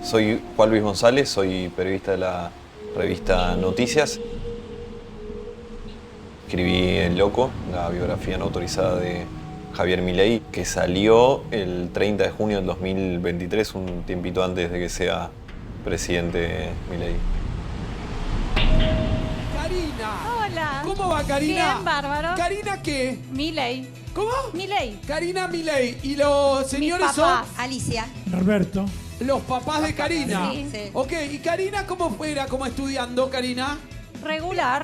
Soy Juan Luis González, soy periodista de la revista Noticias. Escribí El Loco, la biografía no autorizada de Javier Milei, que salió el 30 de junio del 2023, un tiempito antes de que sea presidente Milei. Karina. Hola. ¿Cómo va, Karina? Bien, bárbaro. ¿Karina qué? Milei. ¿Cómo? Milei. Karina Milei. ¿Y los señores Mis son papás. Alicia. Norberto. los papás de Karina? Sí. Sí. Ok, ¿y Karina cómo fuera como estudiando, Karina? Regular.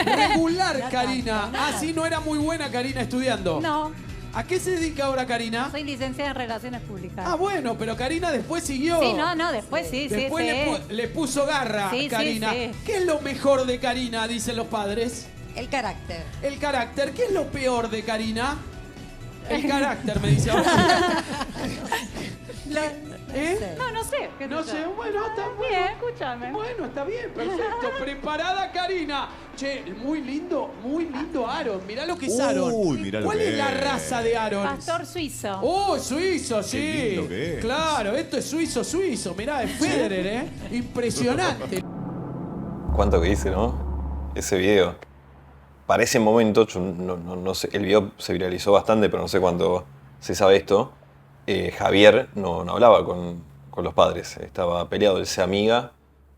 Regular, Karina. Ah, sí, no era muy buena Karina estudiando. No, ¿A qué se dedica ahora Karina? soy licenciada en Relaciones Públicas. Ah, bueno, pero Karina después siguió. Sí, no, después sí, Después sí. le puso garra, Sí, sí, Karina. sí. ¿Qué es lo mejor de Karina, dicen los padres? El carácter. El carácter. ¿Qué es lo peor de Karina? El carácter, me dice ahora. ¿Eh? No sé. qué No sé sé, yo. bueno, está bueno. Bien, escúchame. Bueno, está bien, perfecto. Preparada, Karina. Che, muy lindo Aaron. Mirá lo que es Aaron. Uy, mirá lo ¿Cuál que es la es. raza de Aaron? Pastor suizo. Oh, suizo, sí. lindo que es. Claro, esto es suizo. Mirá, es Federer, ¿eh? Impresionante. ¿Cuánto que hice, no? Ese video. Para ese momento, yo no sé, el video se viralizó bastante, pero no sé cuánto se sabe esto. Javier no hablaba con los padres, estaba peleado, él se amiga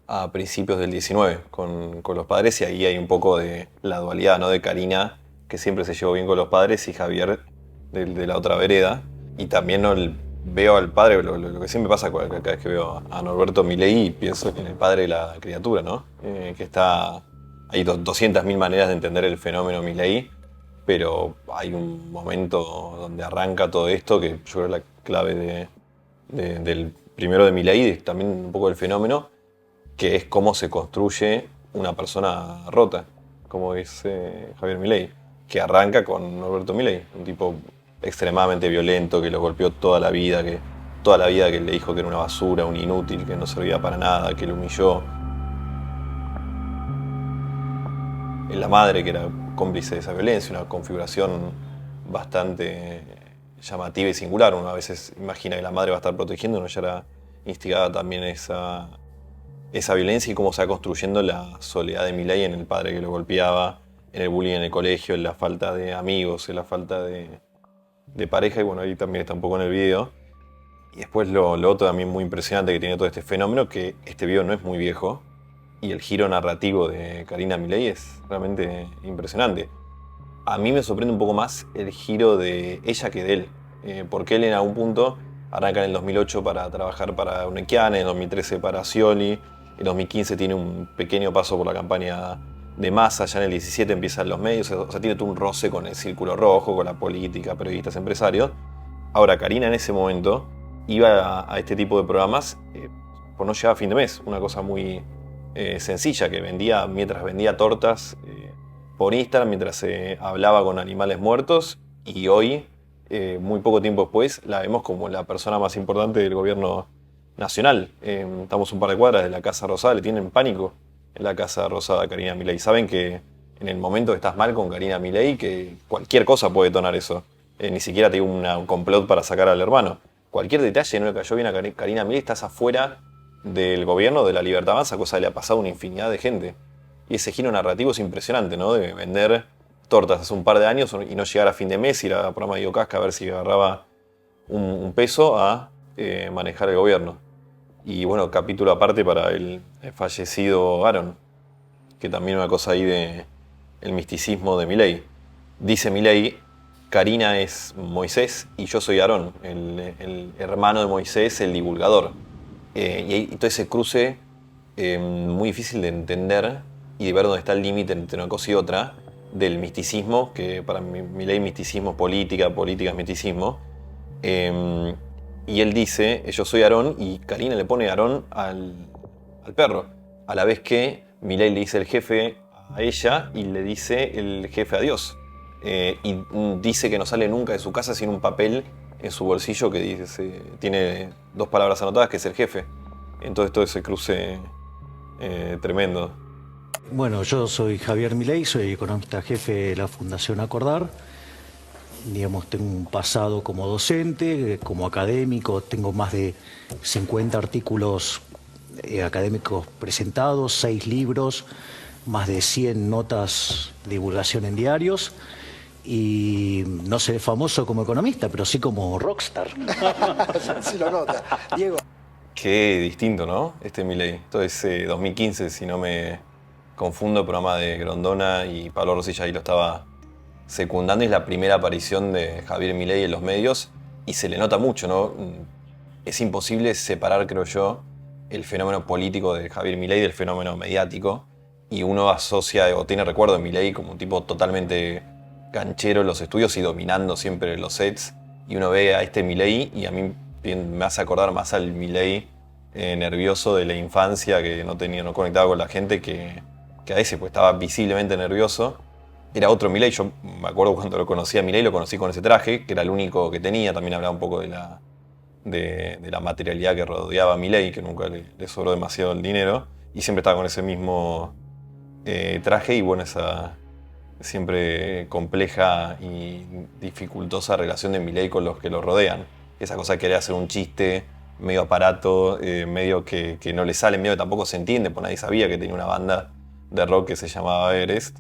a principios del 19 con los padres, y ahí hay un poco de la dualidad, ¿no? De Karina, que siempre se llevó bien con los padres, y Javier de la otra vereda. Y también veo al padre, lo que siempre pasa cada vez que veo a Norberto Milei, y pienso en el padre de la criatura, ¿no? Que está... Hay 200.000 maneras de entender el fenómeno Milei, pero hay un momento donde arranca todo esto que yo creo es la clave del primero de Milei y también un poco del fenómeno, que es cómo se construye una persona rota, como dice Javier Milei, que arranca con Norberto Milei, un tipo extremadamente violento, que lo golpeó toda la vida que le dijo que era una basura, un inútil, que no servía para nada, que lo humilló. La madre, que era cómplice de esa violencia, una configuración bastante llamativa y singular. Uno a veces imagina que la madre va a estar protegiendo, uno ya era instigada también esa violencia, y cómo se va construyendo la soledad de Milei en el padre que lo golpeaba, en el bullying en el colegio, en la falta de amigos, en la falta de pareja, y bueno, ahí también está un poco en el video. Y después lo otro también muy impresionante que tiene todo este fenómeno, que este video no es muy viejo, y el giro narrativo de Karina Milei es realmente impresionante. A mí me sorprende un poco más el giro de ella que de él, porque él en algún punto arranca en el 2008 para trabajar para Unequian, en el 2013 para Scioli, en 2015 tiene un pequeño paso por la campaña de Massa, ya en el 17 empiezan los medios, o sea, tiene todo un roce con el Círculo Rojo, con la política, periodistas, empresarios. Ahora, Karina en ese momento iba a este tipo de programas por no llegar a fin de mes, una cosa muy sencilla, que mientras vendía tortas por Instagram, mientras hablaba con animales muertos, y hoy, muy poco tiempo después, la vemos como la persona más importante del gobierno nacional. Estamos un par de cuadras de la Casa Rosada, le tienen pánico en la Casa Rosada a Karina Milei. Saben que en el momento que estás mal con Karina Milei, que cualquier cosa puede detonar eso. Ni siquiera te digo un complot para sacar al hermano. Cualquier detalle no le cayó bien a Karina Milei, estás afuera del gobierno de la Libertad Avanza, cosa que le ha pasado a una infinidad de gente. Y ese giro narrativo es impresionante, ¿no? De vender tortas hace un par de años y no llegar a fin de mes, ir a programa de Iocasca a ver si agarraba un peso, a manejar el gobierno. Y bueno, capítulo aparte para el fallecido Aaron, que también una cosa ahí de el misticismo de Milei. Dice Milei, Karina es Moisés y yo soy Aarón, el hermano de Moisés, el divulgador. Y todo ese cruce muy difícil de entender y de ver dónde está el límite entre una cosa y otra, del misticismo, que para Milei misticismo es política es misticismo. Y él dice, yo soy Aarón, y Karina le pone Aarón al perro. A la vez que Milei le dice el jefe a ella y le dice el jefe a Dios. Y dice que no sale nunca de su casa sin un papel en su bolsillo que dice, tiene dos palabras anotadas, que es el jefe. Entonces todo ese cruce tremendo. Bueno, yo soy Javier Milei, soy economista jefe de la Fundación Acordar. digamos, tengo un pasado como docente, como académico, tengo más de 50 artículos académicos presentados, 6 libros, más de 100 notas de divulgación en diarios. Y no seré famoso como economista, pero sí como rockstar. Sí lo nota. Diego. Qué distinto, ¿no? Milei. Esto es 2015, si no me confundo, el programa de Grondona y Pablo Rosilla ahí lo estaba secundando. Es la primera aparición de Javier Milei en los medios y se le nota mucho, ¿no? Es imposible separar, creo yo, el fenómeno político de Javier Milei del fenómeno mediático. Y uno asocia o tiene recuerdo de Milei como un tipo totalmente canchero en los estudios y dominando siempre los sets. Y uno ve a Milei y a mí me hace acordar más al Milei nervioso de la infancia, que no conectaba con la gente, que a veces pues, estaba visiblemente nervioso. Era otro Milei. Yo me acuerdo cuando lo conocí a Milei, lo conocí con ese traje, que era el único que tenía. También hablaba un poco de la materialidad que rodeaba a Milei, que nunca le sobró demasiado el dinero. Y siempre estaba con ese mismo traje y bueno, esa siempre compleja y dificultosa relación de Milei con los que lo rodean. Esa cosa de querer hacer un chiste medio aparato, medio que no le sale, medio que tampoco se entiende, porque nadie sabía que tenía una banda de rock que se llamaba Everest.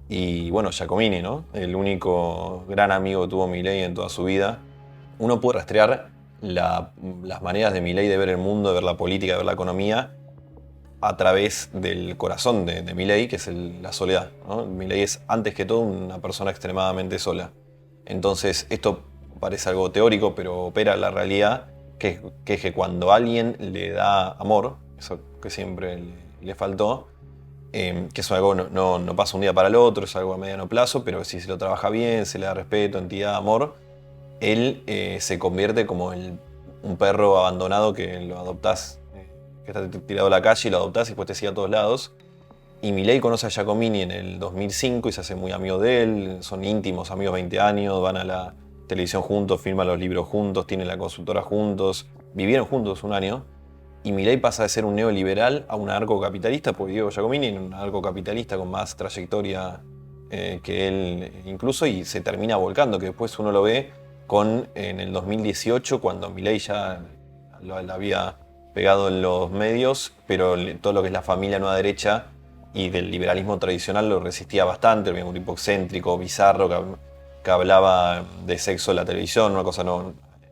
Y bueno, Giacomini, ¿no? El único gran amigo que tuvo Milei en toda su vida. Uno puede rastrear las maneras de Milei de ver el mundo, de ver la política, de ver la economía, a través del corazón de Milei, que es la soledad, ¿no? Milei es, antes que todo, una persona extremadamente sola. Entonces, esto parece algo teórico, pero opera la realidad, que es que cuando alguien le da amor, eso que siempre le faltó, que es algo no pasa un día para el otro, es algo a mediano plazo, pero si se lo trabaja bien, se le da respeto, entidad, amor, él se convierte como un perro abandonado que lo adoptás, que está tirado a la calle y lo adoptás y después te sigue a todos lados. Y Milei conoce a Giacomini en el 2005 y se hace muy amigo de él, son íntimos amigos 20 años, van a la televisión juntos, firman los libros juntos, tienen la consultora juntos, vivieron juntos un año. Y Milei pasa de ser un neoliberal a un anarcocapitalista, porque Diego Giacomini es un anarcocapitalista con más trayectoria que él incluso, y se termina volcando, que después uno lo ve en el 2018, cuando Milei ya lo había pegado en los medios, pero todo lo que es la familia nueva derecha y del liberalismo tradicional lo resistía bastante. Era un tipo excéntrico, bizarro, que hablaba de sexo en la televisión, una cosa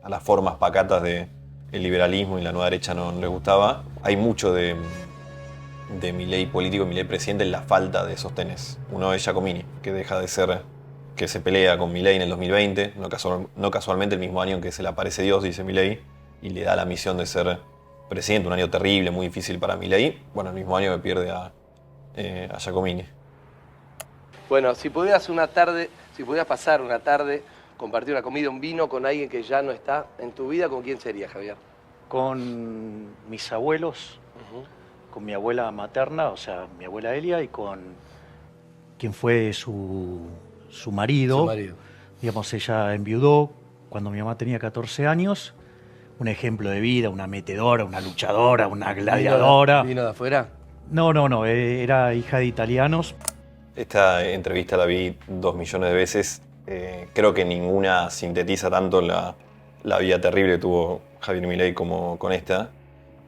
a las formas pacatas del liberalismo y la nueva derecha no les gustaba. Hay mucho de Milei político, Milei presidente, en la falta de sostenes. Uno es Giacomini, que deja de ser, que se pelea con Milei en el 2020, no casualmente el mismo año en que se le aparece Dios, dice Milei, y le da la misión de ser presidente, un año terrible, muy difícil para Milei. Bueno, el mismo año que pierde a Giacomini. Bueno, si pudieras pasar una tarde, compartir una comida, un vino con alguien que ya no está en tu vida, ¿con quién sería, Javier? Con mis abuelos, con mi abuela materna, o sea, mi abuela Elia, y con quien fue su marido. Su marido. Digamos, ella enviudó cuando mi mamá tenía 14 años. Un ejemplo de vida, una metedora, una luchadora, una gladiadora. ¿Vino de afuera? No, era hija de italianos. Esta entrevista la vi 2 millones de veces. Creo que ninguna sintetiza tanto la vida terrible que tuvo Javier Milei como con esta.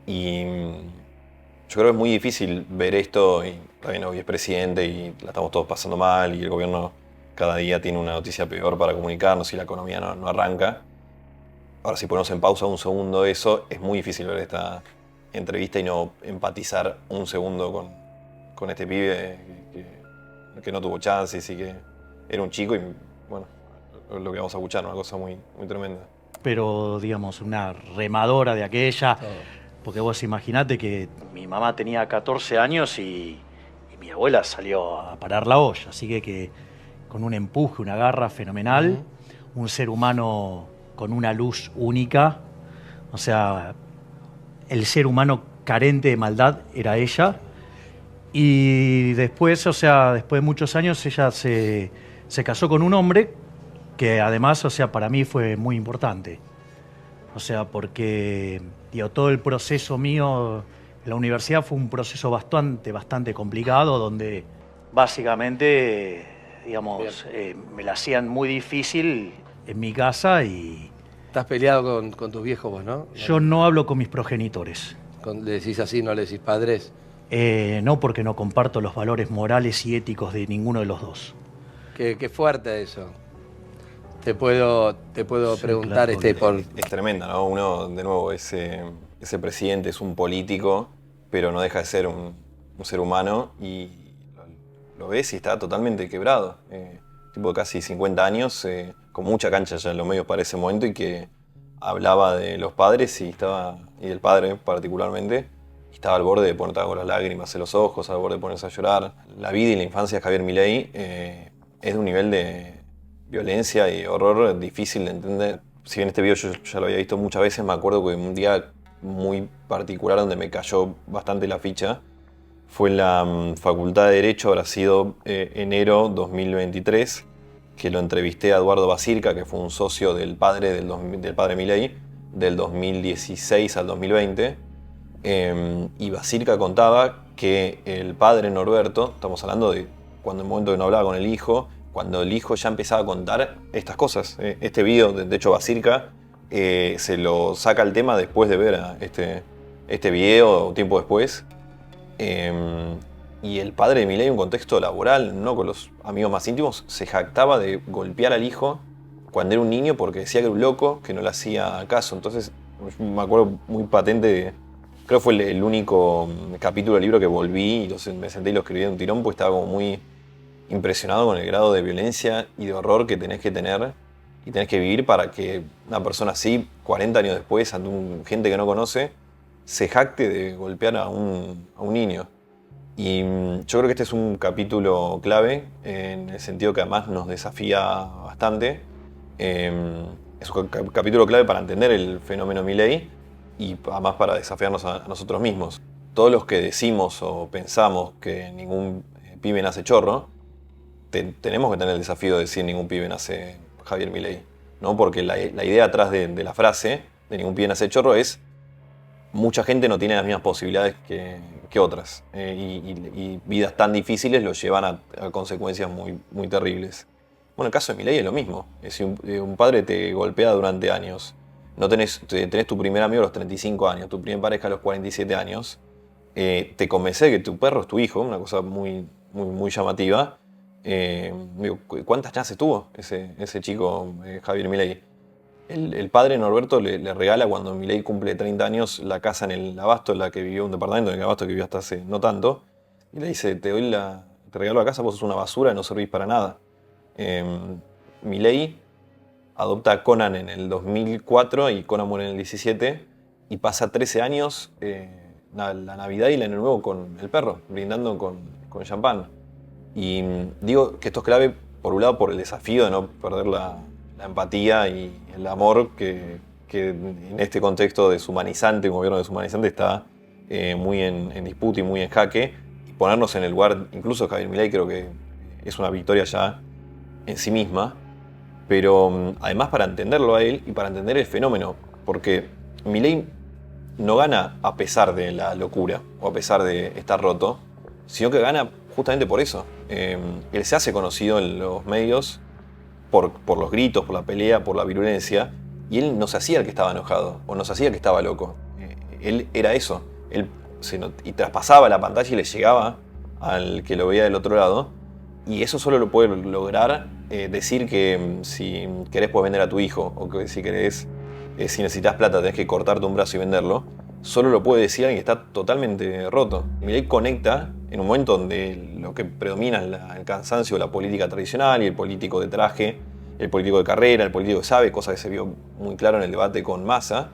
Y yo creo que es muy difícil ver esto, y también hoy es presidente y la estamos todos pasando mal y el gobierno cada día tiene una noticia peor para comunicarnos y la economía no arranca. Ahora, si ponemos en pausa un segundo eso, es muy difícil ver esta entrevista y no empatizar un segundo con este pibe que no tuvo chances y que era un chico, y bueno, lo que vamos a escuchar, una cosa muy, muy tremenda. Pero, digamos, una remadora de aquella, porque vos imaginate que mi mamá tenía 14 años y mi abuela salió a parar la olla, así que con un empuje, una garra fenomenal, un ser humano con una luz única, o sea, el ser humano carente de maldad era ella. Y después, o sea, después de muchos años, ella se casó con un hombre que además, o sea, para mí fue muy importante. O sea, porque todo el proceso mío en la universidad fue un proceso bastante complicado, donde básicamente, digamos, me la hacían muy difícil en mi casa y Estás peleado con tus viejos vos, ¿no? yo no hablo con mis progenitores. Le decís así, no le decís padres. No, porque no comparto los valores morales y éticos de ninguno de los dos. Qué fuerte eso. Te puedo Sí, preguntar claro, por... Es tremenda, ¿no? Uno, de nuevo, ese presidente es un político, pero no deja de ser un ser humano y lo ves y está totalmente quebrado. Tipo de casi 50 años, con mucha cancha ya en los medios para ese momento y que hablaba de los padres y del padre particularmente, y estaba al borde de ponerse con las lágrimas en los ojos, al borde de ponerse a llorar. La vida y la infancia de Javier Milei es de un nivel de violencia y horror difícil de entender. Si bien este video yo ya lo había visto muchas veces, me acuerdo que un día muy particular donde me cayó bastante la ficha fue en la Facultad de Derecho, habrá sido enero 2023, que lo entrevisté a Eduardo Basirca, que fue un socio del padre Milei, del 2016 al 2020. Y Basirca contaba que el padre Norberto, estamos hablando de cuando el momento que no hablaba con el hijo, cuando el hijo ya empezaba a contar estas cosas. Este video, de hecho Basirca se lo saca el tema después de ver este video, tiempo después. Y el padre de Milei, en un contexto laboral, no con los amigos más íntimos, se jactaba de golpear al hijo cuando era un niño porque decía que era un loco, que no le hacía caso. Entonces, me acuerdo muy patente, creo que fue el único capítulo del libro que volví y entonces me senté y lo escribí de un tirón porque estaba como muy impresionado con el grado de violencia y de horror que tenés que tener y tenés que vivir para que una persona así, 40 años después, ante gente que no conoce, se jacte de golpear a un niño. Y yo creo que este es un capítulo clave, en el sentido que además nos desafía bastante. Es un capítulo clave para entender el fenómeno Milei y además para desafiarnos a nosotros mismos. Todos los que decimos o pensamos que ningún pibe nace chorro, tenemos que tener el desafío de decir ningún pibe nace Javier Milei, ¿no? Porque la idea atrás de la frase de ningún pibe nace chorro es mucha gente no tiene las mismas posibilidades que otras y vidas tan difíciles lo llevan a consecuencias muy, muy terribles. Bueno, el caso de Milei es lo mismo. Si un padre te golpea durante años, tenés tu primer amigo a los 35 años, tu primer pareja a los 47 años, te convence de que tu perro es tu hijo, una cosa muy, muy, muy llamativa. ¿Cuántas chances tuvo ese chico, Javier Milei? El padre Norberto le regala cuando Milei cumple 30 años la casa en el Abasto, en la que vivió, un departamento en el Abasto que vivió hasta hace no tanto, y le dice, te regalo la casa, vos sos una basura y no servís para nada. Milei adopta a Conan en el 2004 y Conan muere en el 17 y pasa 13 años la Navidad y el Año Nuevo con el perro, brindando con champán. Y digo que esto es clave, por un lado, por el desafío de no perder la empatía y el amor que en este contexto deshumanizante, un gobierno deshumanizante, está muy en disputa y muy en jaque. Y ponernos en el lugar, incluso Javier Milei, creo que es una victoria ya en sí misma. Pero además para entenderlo a él y para entender el fenómeno, porque Milei no gana a pesar de la locura o a pesar de estar roto, sino que gana justamente por eso. Él se hace conocido en los medios por los gritos, por la pelea, por la virulencia, y él no se hacía el que estaba enojado o no se hacía el que estaba loco. Él era eso. Él y traspasaba la pantalla y le llegaba al que lo veía del otro lado, y eso solo lo puede lograr decir que si querés puedes vender a tu hijo, o que si necesitas plata tenés que cortarte un brazo y venderlo. Solo lo puede decir alguien que está totalmente roto. Milei conecta en un momento donde lo que predomina es el cansancio de la política tradicional y el político de traje, el político de carrera, el político que sabe, cosa que se vio muy claro en el debate con Massa.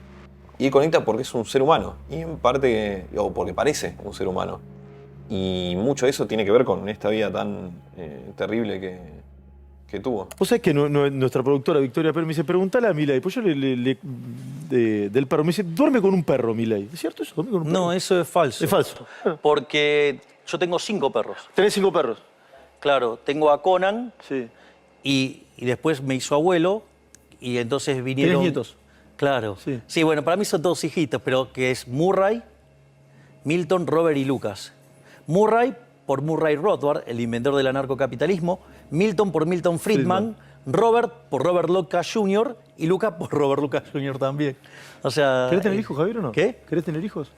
Y él conecta porque es un ser humano, y en parte, o porque parece un ser humano. Y mucho de eso tiene que ver con esta vida tan terrible que tuvo. Vos sabés que nuestra productora Victoria Pérez me dice, preguntale a Milei. Pues yo del perro, me dice, duerme con un perro, Milei. ¿Es cierto eso? ¿Duerme con un perro? No, eso es falso. Es falso. Porque yo tengo 5 perros. Tenés 5 perros. Claro, tengo a Conan Sí. y después me hizo abuelo y entonces vinieron... ¿Tenés nietos? Claro. Sí. Sí, bueno, para mí son 2 hijitos, pero que es Murray, Milton, Robert y Lucas. Murray por Murray Rothbard, el inventor del anarcocapitalismo. Milton por Milton Friedman, Robert por Robert Lucas Jr. y Luca por Robert Lucas Jr. también. O sea, ¿Querés tener hijos, Javier, o no? ¿Qué? ¿Querés tener hijos?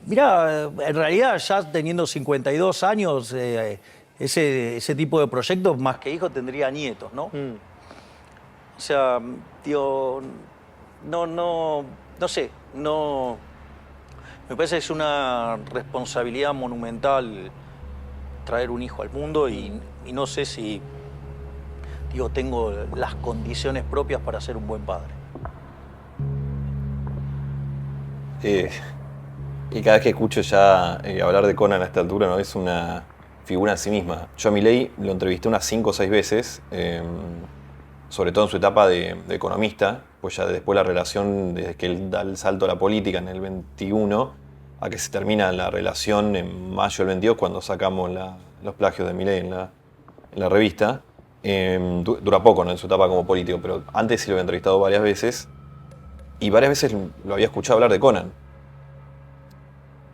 Mirá, en realidad ya teniendo 52 años, ese tipo de proyectos, más que hijos, tendría nietos, ¿no? O sea, tío, no sé, no... Me parece que es una responsabilidad monumental traer un hijo al mundo y no sé si, digo, tengo las condiciones propias para ser un buen padre. Y cada vez que escucho ya hablar de Conan a esta altura, ¿no? Es una figura en sí misma. Yo a Milei lo entrevisté unas 5 o 6 veces, sobre todo en su etapa de economista, pues ya después la relación, desde que él da el salto a la política en el 21, a que se termina la relación en mayo del 22, cuando sacamos los plagios de Milei en la revista. Dura poco, ¿no? En su etapa como político, pero antes sí lo había entrevistado varias veces, y varias veces lo había escuchado hablar de Conan.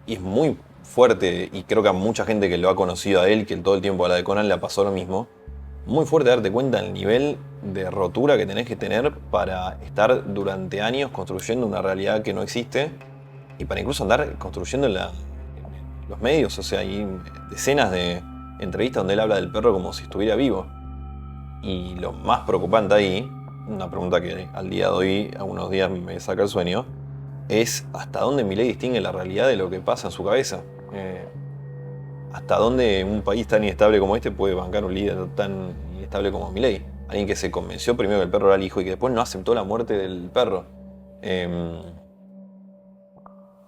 Y es muy fuerte, y creo que a mucha gente que lo ha conocido a él, que todo el tiempo habla de Conan, le ha pasado lo mismo. Muy fuerte darte cuenta del nivel de rotura que tenés que tener para estar durante años construyendo una realidad que no existe, y para incluso andar construyendo en los medios. O sea, hay decenas de entrevistas donde él habla del perro como si estuviera vivo. Y lo más preocupante ahí, una pregunta que al día de hoy, a unos días me saca el sueño, es hasta dónde Milei distingue la realidad de lo que pasa en su cabeza. Hasta dónde un país tan inestable como este puede bancar un líder tan inestable como Milei. Alguien que se convenció primero que el perro era el hijo y que después no aceptó la muerte del perro.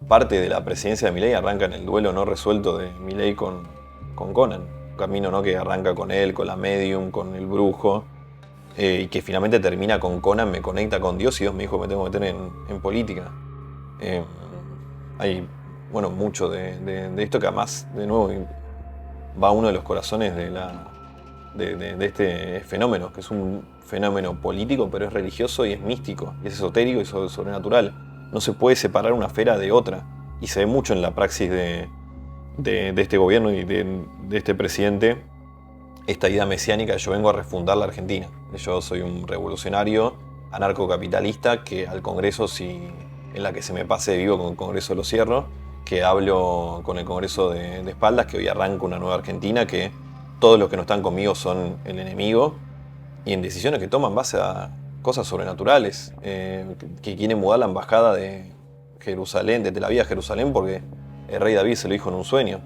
Parte de la presidencia de Milei arranca en el duelo no resuelto de Milei con Conan. Un camino, ¿no?, que arranca con él, con la medium, con el brujo, y que finalmente termina con Conan, me conecta con Dios y Dios me dijo que me tengo que meter en política. Hay, bueno, mucho de esto que además, de nuevo, va a uno de los corazones de este fenómeno, que es un fenómeno político, pero es religioso y es místico, y es esotérico y sobrenatural. No se puede separar una esfera de otra, y se ve mucho en la praxis de este gobierno y de este presidente, esta idea mesiánica de yo vengo a refundar la Argentina. Yo soy un revolucionario anarcocapitalista que al Congreso, si en la que se me pase de vivo con el Congreso lo cierro, que hablo con el Congreso de espaldas, que hoy arranca una nueva Argentina, que todos los que no están conmigo son el enemigo, y en decisiones que toman base a cosas sobrenaturales, que quieren mudar la embajada de Jerusalén, de Tel Aviv a Jerusalén, porque el rey David se lo dijo en un sueño,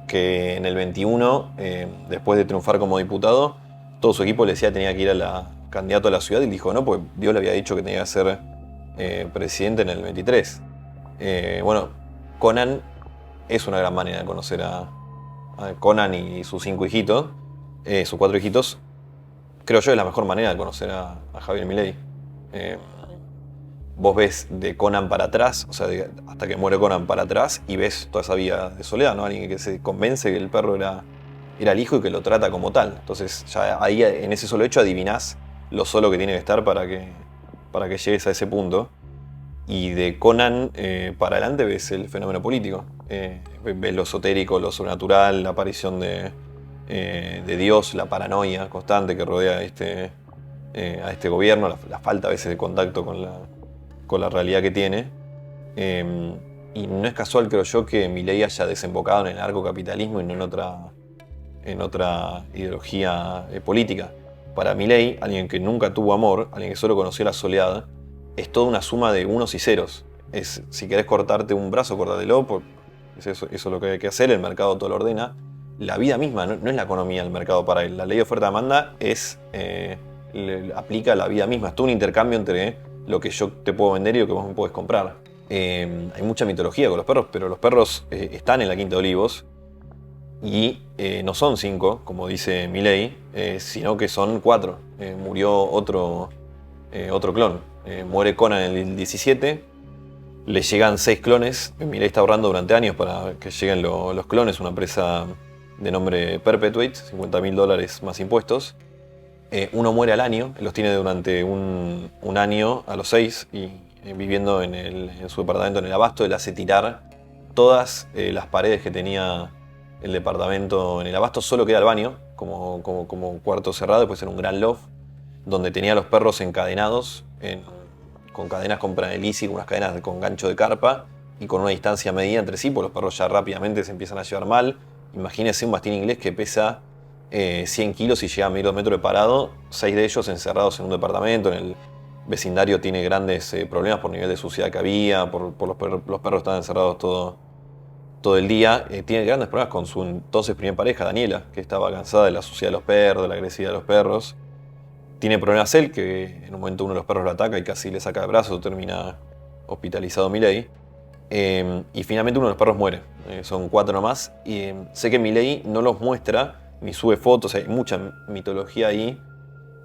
que en el 21, después de triunfar como diputado, todo su equipo le decía que tenía que ir candidato a la ciudad, y dijo no, porque Dios le había dicho que tenía que ser presidente en el 23. Bueno, Conan es una gran manera de conocer a Conan y sus 5 hijitos, sus 4 hijitos. Creo yo es la mejor manera de conocer a Javier Milei. Vos ves de Conan para atrás, o sea, hasta que muere Conan para atrás, y ves toda esa vida de soledad, ¿no? Alguien que se convence que el perro era el hijo y que lo trata como tal. Entonces ya ahí, en ese solo hecho, adivinás lo solo que tiene que estar para que llegues a ese punto. Y de Conan para adelante ves el fenómeno político. Ves lo esotérico, lo sobrenatural, la aparición de Dios, la paranoia constante que rodea a este gobierno, la falta a veces de contacto con la realidad que tiene. Y no es casual, creo yo, que Milei haya desembocado en el anarcocapitalismo y no en otra ideología política. Para Milei, alguien que nunca tuvo amor, alguien que solo conoció la soledad, es toda una suma de unos y ceros. Si querés cortarte un brazo, córtatelo, eso es lo que hay que hacer, el mercado todo lo ordena. La vida misma, no es la economía el mercado para él. La ley de oferta-demanda aplica a la vida misma. Es todo un intercambio entre lo que yo te puedo vender y lo que vos me podés comprar. Hay mucha mitología con los perros, pero los perros están en la Quinta de Olivos y no son 5, como dice Milei, sino que son 4. Murió otro clon. Muere Conan en el 17, le llegan 6 clones. Milei está ahorrando durante años para que lleguen los clones, una empresa de nombre Perpetuate, $50.000 más impuestos. Uno muere al año, él los tiene durante un año a los 6 y viviendo en su departamento en el Abasto. Él hace tirar todas las paredes que tenía el departamento en el Abasto, solo queda el baño, como cuarto cerrado, después en un gran loft, donde tenía los perros encadenados con cadenas con pranelici, con unas cadenas con gancho de carpa y con una distancia medida entre sí, porque los perros ya rápidamente se empiezan a llevar mal. Imagínense un mastín inglés que pesa 100 kilos y llega a medio metro de parado, 6 de ellos encerrados en un departamento. En el vecindario tiene grandes problemas por nivel de suciedad que había, por los perros estaban encerrados todo el día. Tiene grandes problemas con su entonces primera pareja, Daniela, que estaba cansada de la suciedad de los perros, de la agresividad de los perros. Tiene problemas él, que en un momento uno de los perros lo ataca y casi le saca el brazo, termina hospitalizado Milei. Y finalmente uno de los perros muere. Son 4 nomás. Y sé que Milei no los muestra ni sube fotos, hay mucha mitología ahí,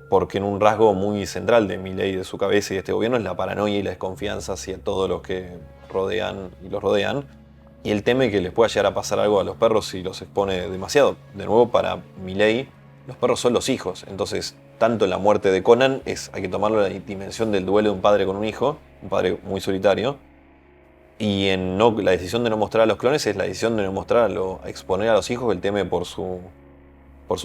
porque en un rasgo muy central de Milei, de su cabeza y de este gobierno, es la paranoia y la desconfianza hacia todos los que rodean y los rodean. Y él teme que les pueda llegar a pasar algo a los perros si los expone demasiado. De nuevo, para Milei, los perros son los hijos. Entonces, tanto en la muerte de Conan hay que tomarlo en la dimensión del duelo de un padre con un hijo, un padre muy solitario. Y la decisión de no mostrar a los clones es la decisión de no mostrar a exponer a los hijos, que él teme por su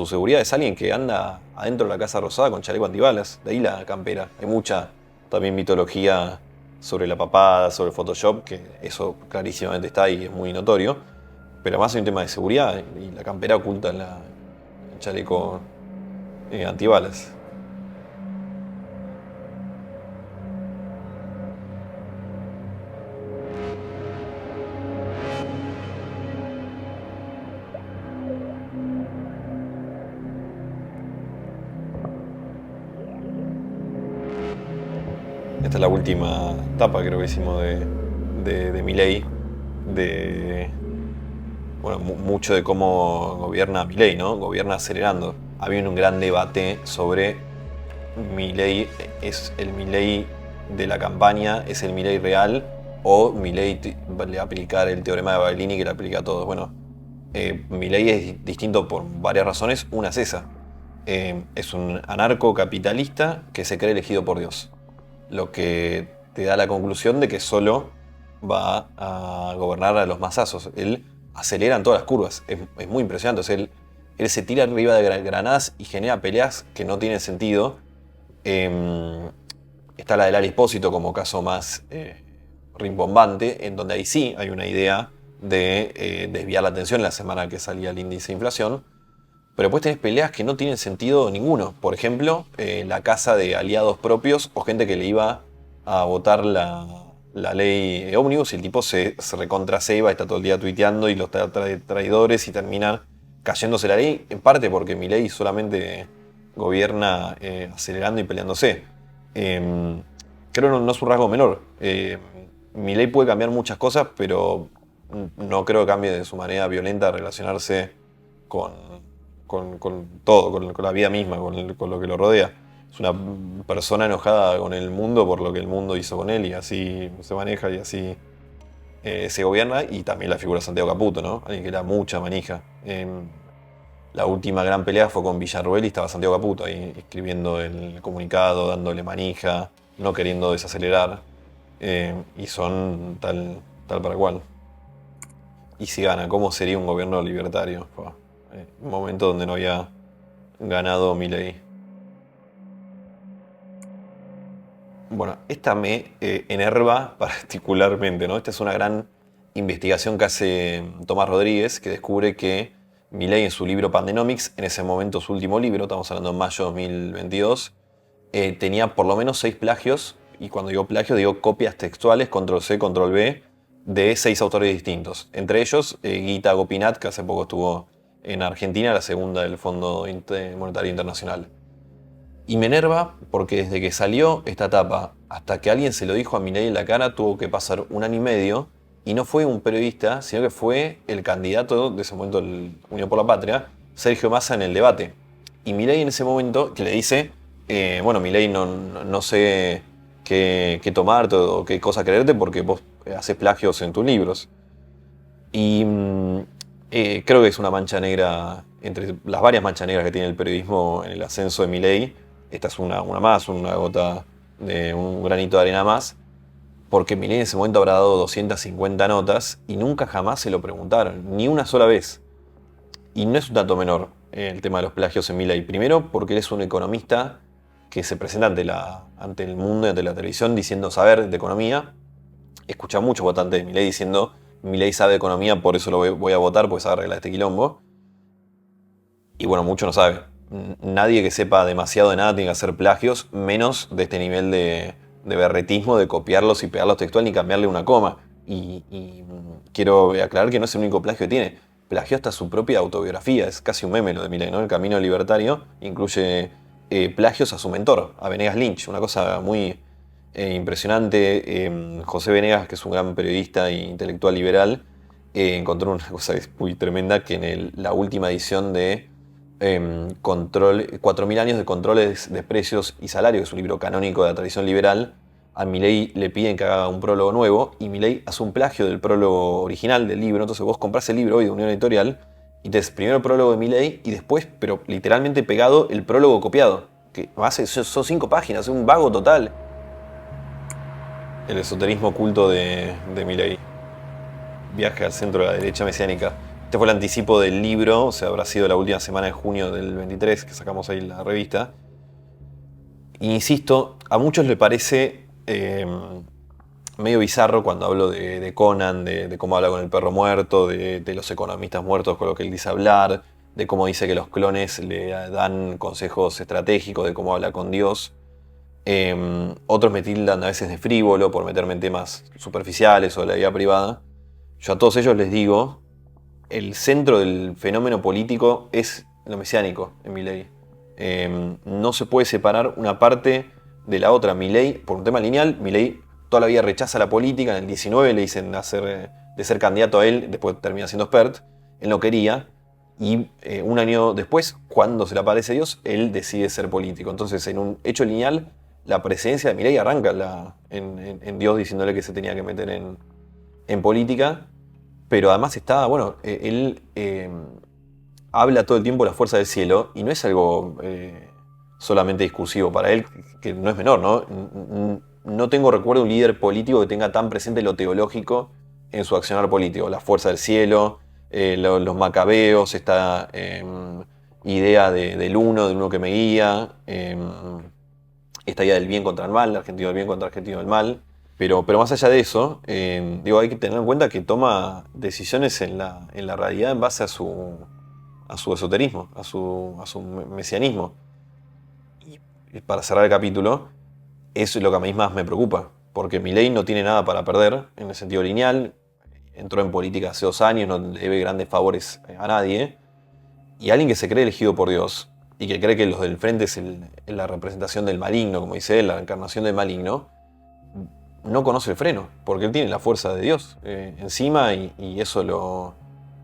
seguridad. Es alguien que anda adentro de la Casa Rosada con chaleco antibalas, de ahí la campera. Hay mucha también mitología sobre la papada, sobre el Photoshop, que eso clarísimamente está ahí, es muy notorio. Pero además hay un tema de seguridad y la campera oculta el chaleco antibalas. Esta es la última etapa, creo que hicimos de Milei, mucho de cómo gobierna Milei, ¿no? Gobierna acelerando. Había un gran debate sobre Milei es el Milei de la campaña, es el Milei real, o Milei le va a aplicar el teorema de Baglini que le aplica a todos. Bueno, Milei es distinto por varias razones. Una es esa. Es un anarcocapitalista que se cree elegido por Dios. Lo que te da la conclusión de que solo va a gobernar a los masazos. Él acelera en todas las curvas. Es muy impresionante. O sea, él se tira arriba de granadas y genera peleas que no tienen sentido. Está la del Ari Espósito como caso más rimbombante, en donde ahí sí hay una idea de desviar la atención en la semana que salía el índice de inflación. Pero después tenés peleas que no tienen sentido ninguno. Por ejemplo, la casa de aliados propios o gente que le iba a votar la ley Ómnibus y el tipo se recontraceba, está todo el día tuiteando y los traidores y termina cayéndose la ley, en parte porque Milei solamente gobierna acelerando y peleándose. Creo que no es un rasgo menor. Milei puede cambiar muchas cosas, pero no creo que cambie de su manera violenta de relacionarse con todo, con la vida misma, con lo que lo rodea. Es una persona enojada con el mundo por lo que el mundo hizo con él y así se maneja y así se gobierna. Y también la figura de Santiago Caputo, ¿no? Alguien que era mucha manija. La última gran pelea fue con Villarruel y estaba Santiago Caputo ahí escribiendo el comunicado, dándole manija, no queriendo desacelerar. Y son tal para cual. Y si gana, ¿cómo sería un gobierno libertario? Un momento donde no había ganado Milei. Bueno, esta me enerva particularmente, ¿no? Esta es una gran investigación que hace Tomás Rodríguez, que descubre que Milei en su libro Pandenomics, en ese momento su último libro, estamos hablando en mayo de 2022, tenía por lo menos 6 plagios, y cuando digo plagio digo copias textuales, Ctrl-C, Ctrl-V, de 6 autores distintos. Entre ellos, Guita Gopinath, que hace poco estuvo en Argentina, la segunda del Fondo Monetario Internacional. Y me enerva porque desde que salió esta etapa hasta que alguien se lo dijo a Milei en la cara tuvo que pasar 1 año y medio, y no fue un periodista, sino que fue el candidato de ese momento, el Unión por la Patria, Sergio Massa, en el debate. Y Milei en ese momento que le dice, Milei, no sé qué tomarte o qué cosa creerte porque vos haces plagios en tus libros. Y creo que es una mancha negra, entre las varias manchas negras que tiene el periodismo en el ascenso de Milei. Esta es una más, una gota de un granito de arena más, porque Milei en ese momento habrá dado 250 notas y nunca jamás se lo preguntaron, ni una sola vez. Y no es un dato menor. el tema de los plagios en Milei. Primero, porque él es un economista que se presenta ante el mundo y ante la televisión diciendo saber de economía. Escucha mucho votante de Milei diciendo Milei sabe de economía, por eso lo voy a votar, porque sabe arreglar este quilombo. Y bueno, mucho no sabe. Nadie que sepa demasiado de nada tiene que hacer plagios, menos de este nivel de berretismo, de copiarlos y pegarlos textual ni cambiarle una coma. Y quiero aclarar que no es el único plagio que tiene. Plagió hasta su propia autobiografía, es casi un meme lo de Milei, ¿no? El Camino Libertario incluye plagios a su mentor, a Venegas Lynch, una cosa muy impresionante. José Venegas, que es un gran periodista e intelectual liberal, encontró una cosa muy tremenda que en la última edición de 4.000 años de controles de precios y salarios, que es un libro canónico de la tradición liberal, a Milei le piden que haga un prólogo nuevo y Milei hace un plagio del prólogo original del libro. Entonces vos comprás el libro hoy de Unión Editorial y tenés primero el prólogo de Milei y después, pero literalmente pegado, el prólogo copiado. Que son 5 páginas, es un vago total. El esoterismo oculto de Milei. Viaje al centro de la derecha mesiánica. Este fue el anticipo del libro, o sea, habrá sido la última semana de junio del 23 que sacamos ahí la revista. E insisto, a muchos les parece medio bizarro cuando hablo de Conan, de cómo habla con el perro muerto, de los economistas muertos con lo que él dice hablar, de cómo dice que los clones le dan consejos estratégicos, de cómo habla con Dios. Otros me tildan a veces de frívolo por meterme en temas superficiales o de la vida privada. Yo a todos ellos les digo, el centro del fenómeno político es lo mesiánico en Milei. No se puede separar una parte de la otra. Milei, por un tema lineal, Milei toda la vida rechaza la política. En el 19 le dicen de ser candidato a él, después termina siendo expert. Él no quería. Y un año después, cuando se le aparece Dios, él decide ser político. Entonces, en un hecho lineal, la presencia de Milei arranca en Dios diciéndole que se tenía que meter en política. Pero además está, bueno, él habla todo el tiempo de la fuerza del cielo y no es algo solamente discursivo para él, que no es menor, ¿no? No tengo recuerdo de un líder político que tenga tan presente lo teológico en su accionar político. La fuerza del cielo, los macabeos, esta idea del uno que me guía, esta idea del bien contra el mal, el argentino del bien contra el argentino del mal. Pero más allá de eso, hay que tener en cuenta que toma decisiones en la realidad en base a su esoterismo, a su mesianismo. Y para cerrar el capítulo, eso es lo que a mí más me preocupa, porque Milei no tiene nada para perder en el sentido lineal, entró en política hace 2 años, no le debe grandes favores a nadie, y alguien que se cree elegido por Dios y que cree que los del frente es la representación del maligno, como dice él, la encarnación del maligno, no conoce el freno, porque él tiene la fuerza de Dios encima y eso lo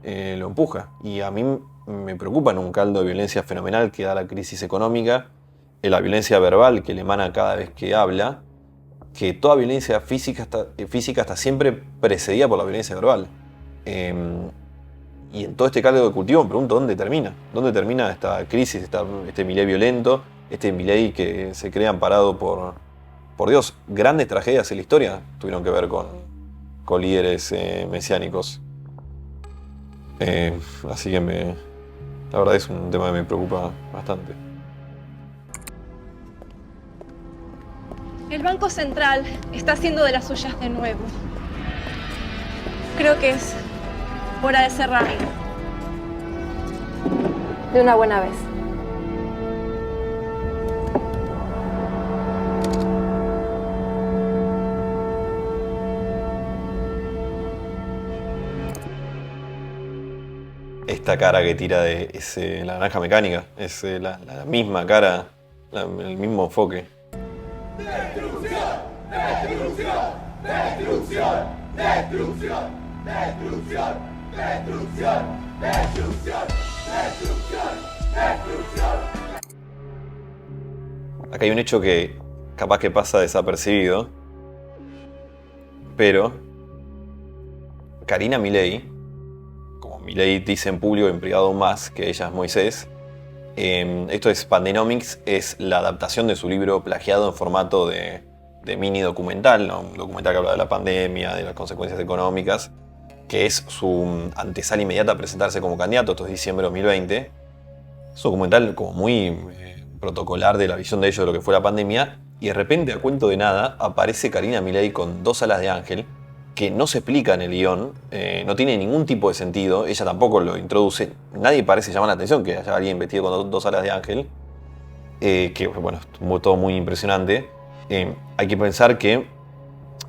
empuja. Y a mí me preocupa en un caldo de violencia fenomenal que da la crisis económica, la violencia verbal que le emana cada vez que habla, que toda violencia física está siempre precedida por la violencia verbal. Y en todo este caldo de cultivo me pregunto dónde termina. ¿Dónde termina esta crisis, este Milei violento, este Milei que se cree amparado por Dios? Grandes tragedias en la historia tuvieron que ver con líderes mesiánicos. Así que la verdad es un tema que me preocupa bastante. El Banco Central está haciendo de las suyas de nuevo. Creo que es hora de cerrarlo. De una buena vez. Esta cara que tira es la naranja mecánica, es la misma cara, el mismo enfoque. ¡Destrucción! ¡Destrucción! ¡Destrucción! ¡Destrucción! ¡Destrucción! ¡Destrucción! ¡Destrucción! ¡Destrucción! ¡Destrucción! Acá hay un hecho que capaz que pasa desapercibido, pero Karina Milei, como Milei dice en público y en privado aún más, que ella es Moisés, esto es Pandenomics, es la adaptación de su libro plagiado en formato de mini documental, ¿no? Un documental que habla de la pandemia, de las consecuencias económicas, que es su antesala inmediata a presentarse como candidato, esto es diciembre de 2020. Es un documental como muy protocolar de la visión de ellos de lo que fue la pandemia, y de repente, a cuento de nada, aparece Karina Milei con 2 alas de ángel, que no se explica en el guión, no tiene ningún tipo de sentido, ella tampoco lo introduce, nadie parece llamar la atención que haya alguien vestido con 2 alas de ángel, que bueno, es todo muy impresionante. Hay que pensar que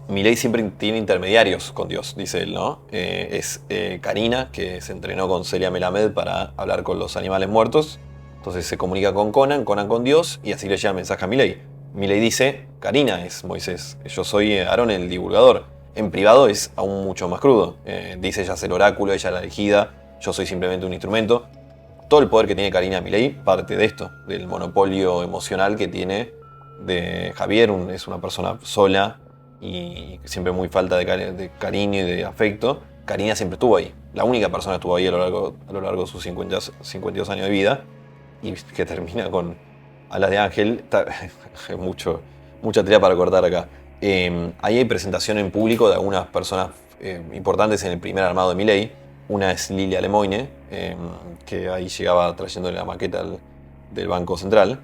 Milei siempre tiene intermediarios con Dios, dice él, ¿no? Es Karina, que se entrenó con Celia Melamed para hablar con los animales muertos, entonces se comunica con Conan con Dios, y así le llega el mensaje a Milei. Milei dice, Karina es Moisés, yo soy Aarón el divulgador. En privado es aún mucho más crudo. Dice, ella es el oráculo, ella es la elegida, yo soy simplemente un instrumento. Todo el poder que tiene Karina Milei parte de esto, del monopolio emocional que tiene de Javier. Es una persona sola y siempre muy falta de cariño y de afecto. Karina siempre estuvo ahí. La única persona que estuvo ahí a lo largo de sus 52 años de vida, y que termina con alas de ángel. Mucha tela para cortar acá. Ahí hay presentación en público de algunas personas importantes en el primer armado de Milei. Una es Lilia Lemoine, que ahí llegaba trayéndole la maqueta del Banco Central,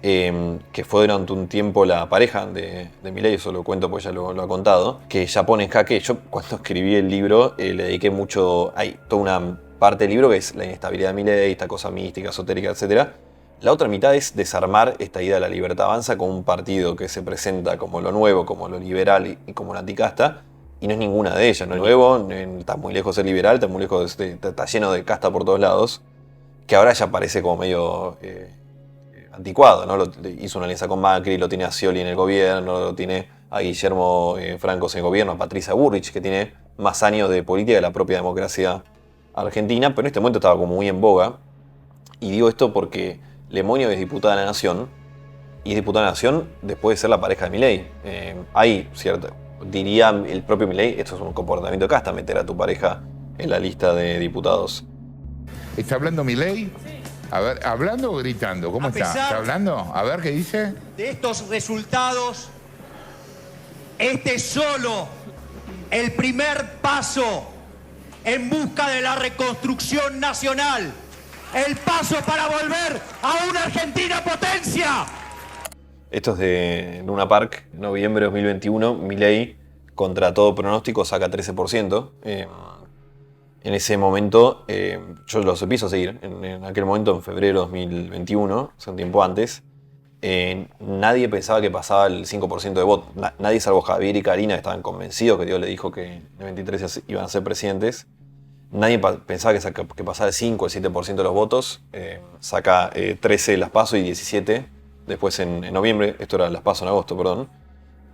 que fue durante un tiempo la pareja de Milei, eso lo cuento porque ya lo ha contado, que ya pone en jaque. Yo cuando escribí el libro le dediqué mucho, hay toda una parte del libro que es la inestabilidad de Milei, esta cosa mística, esotérica, etc. La otra mitad es desarmar esta idea de la Libertad Avanza como un partido que se presenta como lo nuevo, como lo liberal y como lo anticasta, y no es ninguna de ellas. No es nuevo, está muy lejos de ser liberal, está muy lejos está lleno de casta por todos lados, que ahora ya parece como medio anticuado, ¿no? Hizo una alianza con Macri, lo tiene a Scioli en el gobierno, lo tiene a Guillermo Francos en el gobierno, a Patricia Bullrich, que tiene más años de política que la propia democracia argentina, pero en este momento estaba como muy en boga. Y digo esto porque Lemoine es diputada de la Nación, y es diputada de la Nación después de ser la pareja de Milei. Hay cierto, diría el propio Milei, esto es un comportamiento de casta, meter a tu pareja en la lista de diputados. ¿Está hablando Milei? A ver, ¿hablando o gritando? ¿Cómo está? ¿Está hablando? A ver, ¿qué dice? De estos resultados, este es solo el primer paso en busca de la reconstrucción nacional. El paso para volver a una Argentina potencia. Esto es de Luna Park, noviembre de 2021. Milei, contra todo pronóstico, saca 13%. En ese momento, yo los empiezo a seguir. En aquel momento, en febrero de 2021, hace un tiempo antes, nadie pensaba que pasaba el 5% de votos. Nadie, salvo Javier y Karina, estaban convencidos que Dios le dijo que en el 23 iban a ser presidentes. Nadie pensaba que pasaba el 5 o el 7% de los votos. Saca 13 las PASO y 17 después en noviembre. Esto era las PASO en agosto, perdón.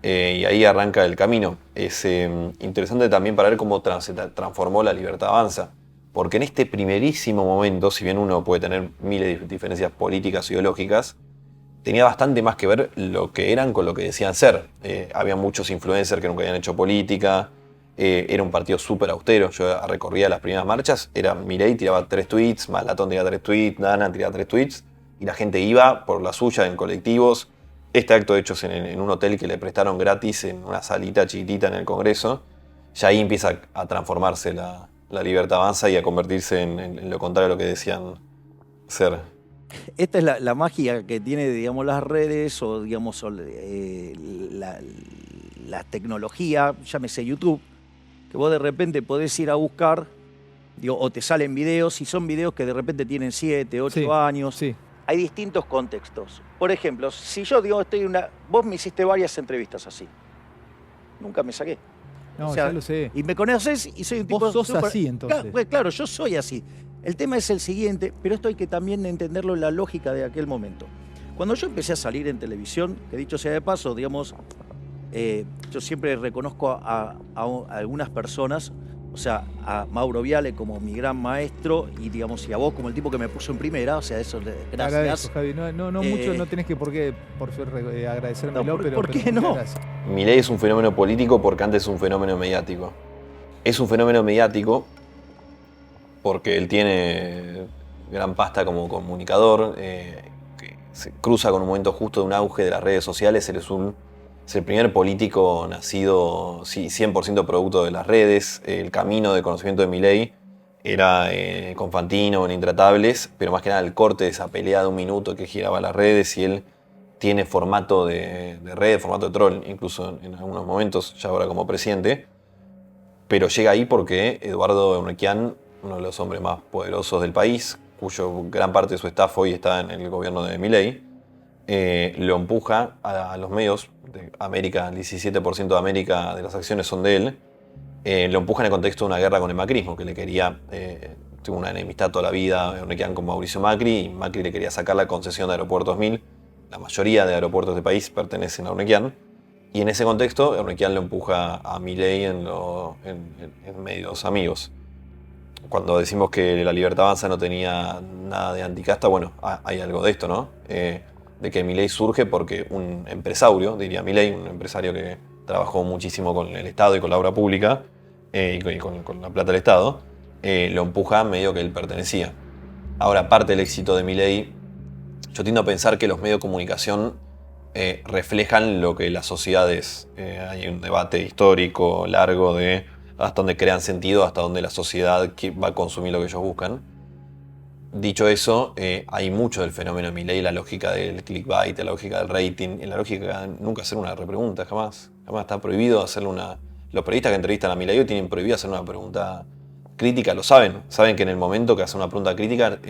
Y ahí arranca el camino. Es interesante también para ver cómo se transformó la Libertad Avanza. Porque en este primerísimo momento, si bien uno puede tener miles de diferencias políticas, ideológicas, tenía bastante más que ver lo que eran con lo que decían ser. Había muchos influencers que nunca habían hecho política. Era un partido súper austero. Yo recorría las primeras marchas, era Milei, tiraba 3 tweets, Malatón tiraba 3 tweets, Dana tiraba 3 tweets, y la gente iba por la suya en colectivos. Este acto hecho en un hotel que le prestaron gratis en una salita chiquitita en el Congreso. Ya ahí empieza a transformarse la Libertad Avanza y a convertirse en lo contrario de lo que decían ser. Esta es la magia que tiene, digamos, las redes o, digamos, la tecnología, llámese YouTube, que vos de repente podés ir a buscar, o te salen videos, y son videos que de repente tienen 7, 8 años. Sí. Hay distintos contextos. Por ejemplo, si yo digo, vos me hiciste varias entrevistas así. Nunca me saqué. No, ya lo sé. Y me conoces y soy un tipo... Vos sos así, entonces. Claro, yo soy así. El tema es el siguiente, pero esto hay que también entenderlo en la lógica de aquel momento. Cuando yo empecé a salir en televisión, que dicho sea de paso, digamos, yo siempre reconozco a algunas personas, o sea, a Mauro Viale como mi gran maestro y, digamos, y a vos como el tipo que me puso en primera, o sea, eso, gracias. Agradezco, Javi. No mucho, no tenés que por agradecérmelo, pero... ¿Por qué no? Milei es un fenómeno político porque antes es un fenómeno mediático. Es un fenómeno mediático porque él tiene gran pasta como comunicador, que se cruza con un momento justo de un auge de las redes sociales. Él es el primer político nacido 100% producto de las redes. El camino de conocimiento de Milei era con Fantino, en Intratables, pero más que nada el corte de esa pelea de 1 minuto que giraba las redes y él tiene formato de red, formato de troll, incluso en algunos momentos, ya ahora como presidente, pero llega ahí porque Eduardo Eurnequian, uno de los hombres más poderosos del país, cuyo gran parte de su staff hoy está en el gobierno de Milei, lo empuja a los medios de América, el 17% de América de las acciones son de él, lo empuja en el contexto de una guerra con el macrismo, que le quería, tuvo una enemistad toda la vida, Eurnequian con Mauricio Macri, y Macri le quería sacar la concesión de Aeropuertos 1000. La mayoría de aeropuertos del país pertenecen a Eurnequian, y en ese contexto Eurnequian lo empuja a Milei en medios amigos. Cuando decimos que la Libertad Avanza no tenía nada de anticasta, bueno, hay algo de esto, ¿no? De que Milei surge porque un empresario, diría Milei, un empresario que trabajó muchísimo con el Estado y con la obra pública, y con la plata del Estado, lo empuja medio que él pertenecía. Ahora, parte del éxito de Milei, yo tiendo a pensar que los medios de comunicación reflejan lo que la sociedad es. Hay un debate histórico largo de hasta dónde crean sentido, hasta dónde la sociedad va a consumir lo que ellos buscan. Dicho eso, hay mucho del fenómeno de Milei, la lógica del clickbait, la lógica del rating, la lógica de nunca hacer una repregunta, jamás está prohibido hacerle una... Los periodistas que entrevistan a Milei hoy tienen prohibido hacer una pregunta crítica, lo saben que en el momento que hacen una pregunta crítica,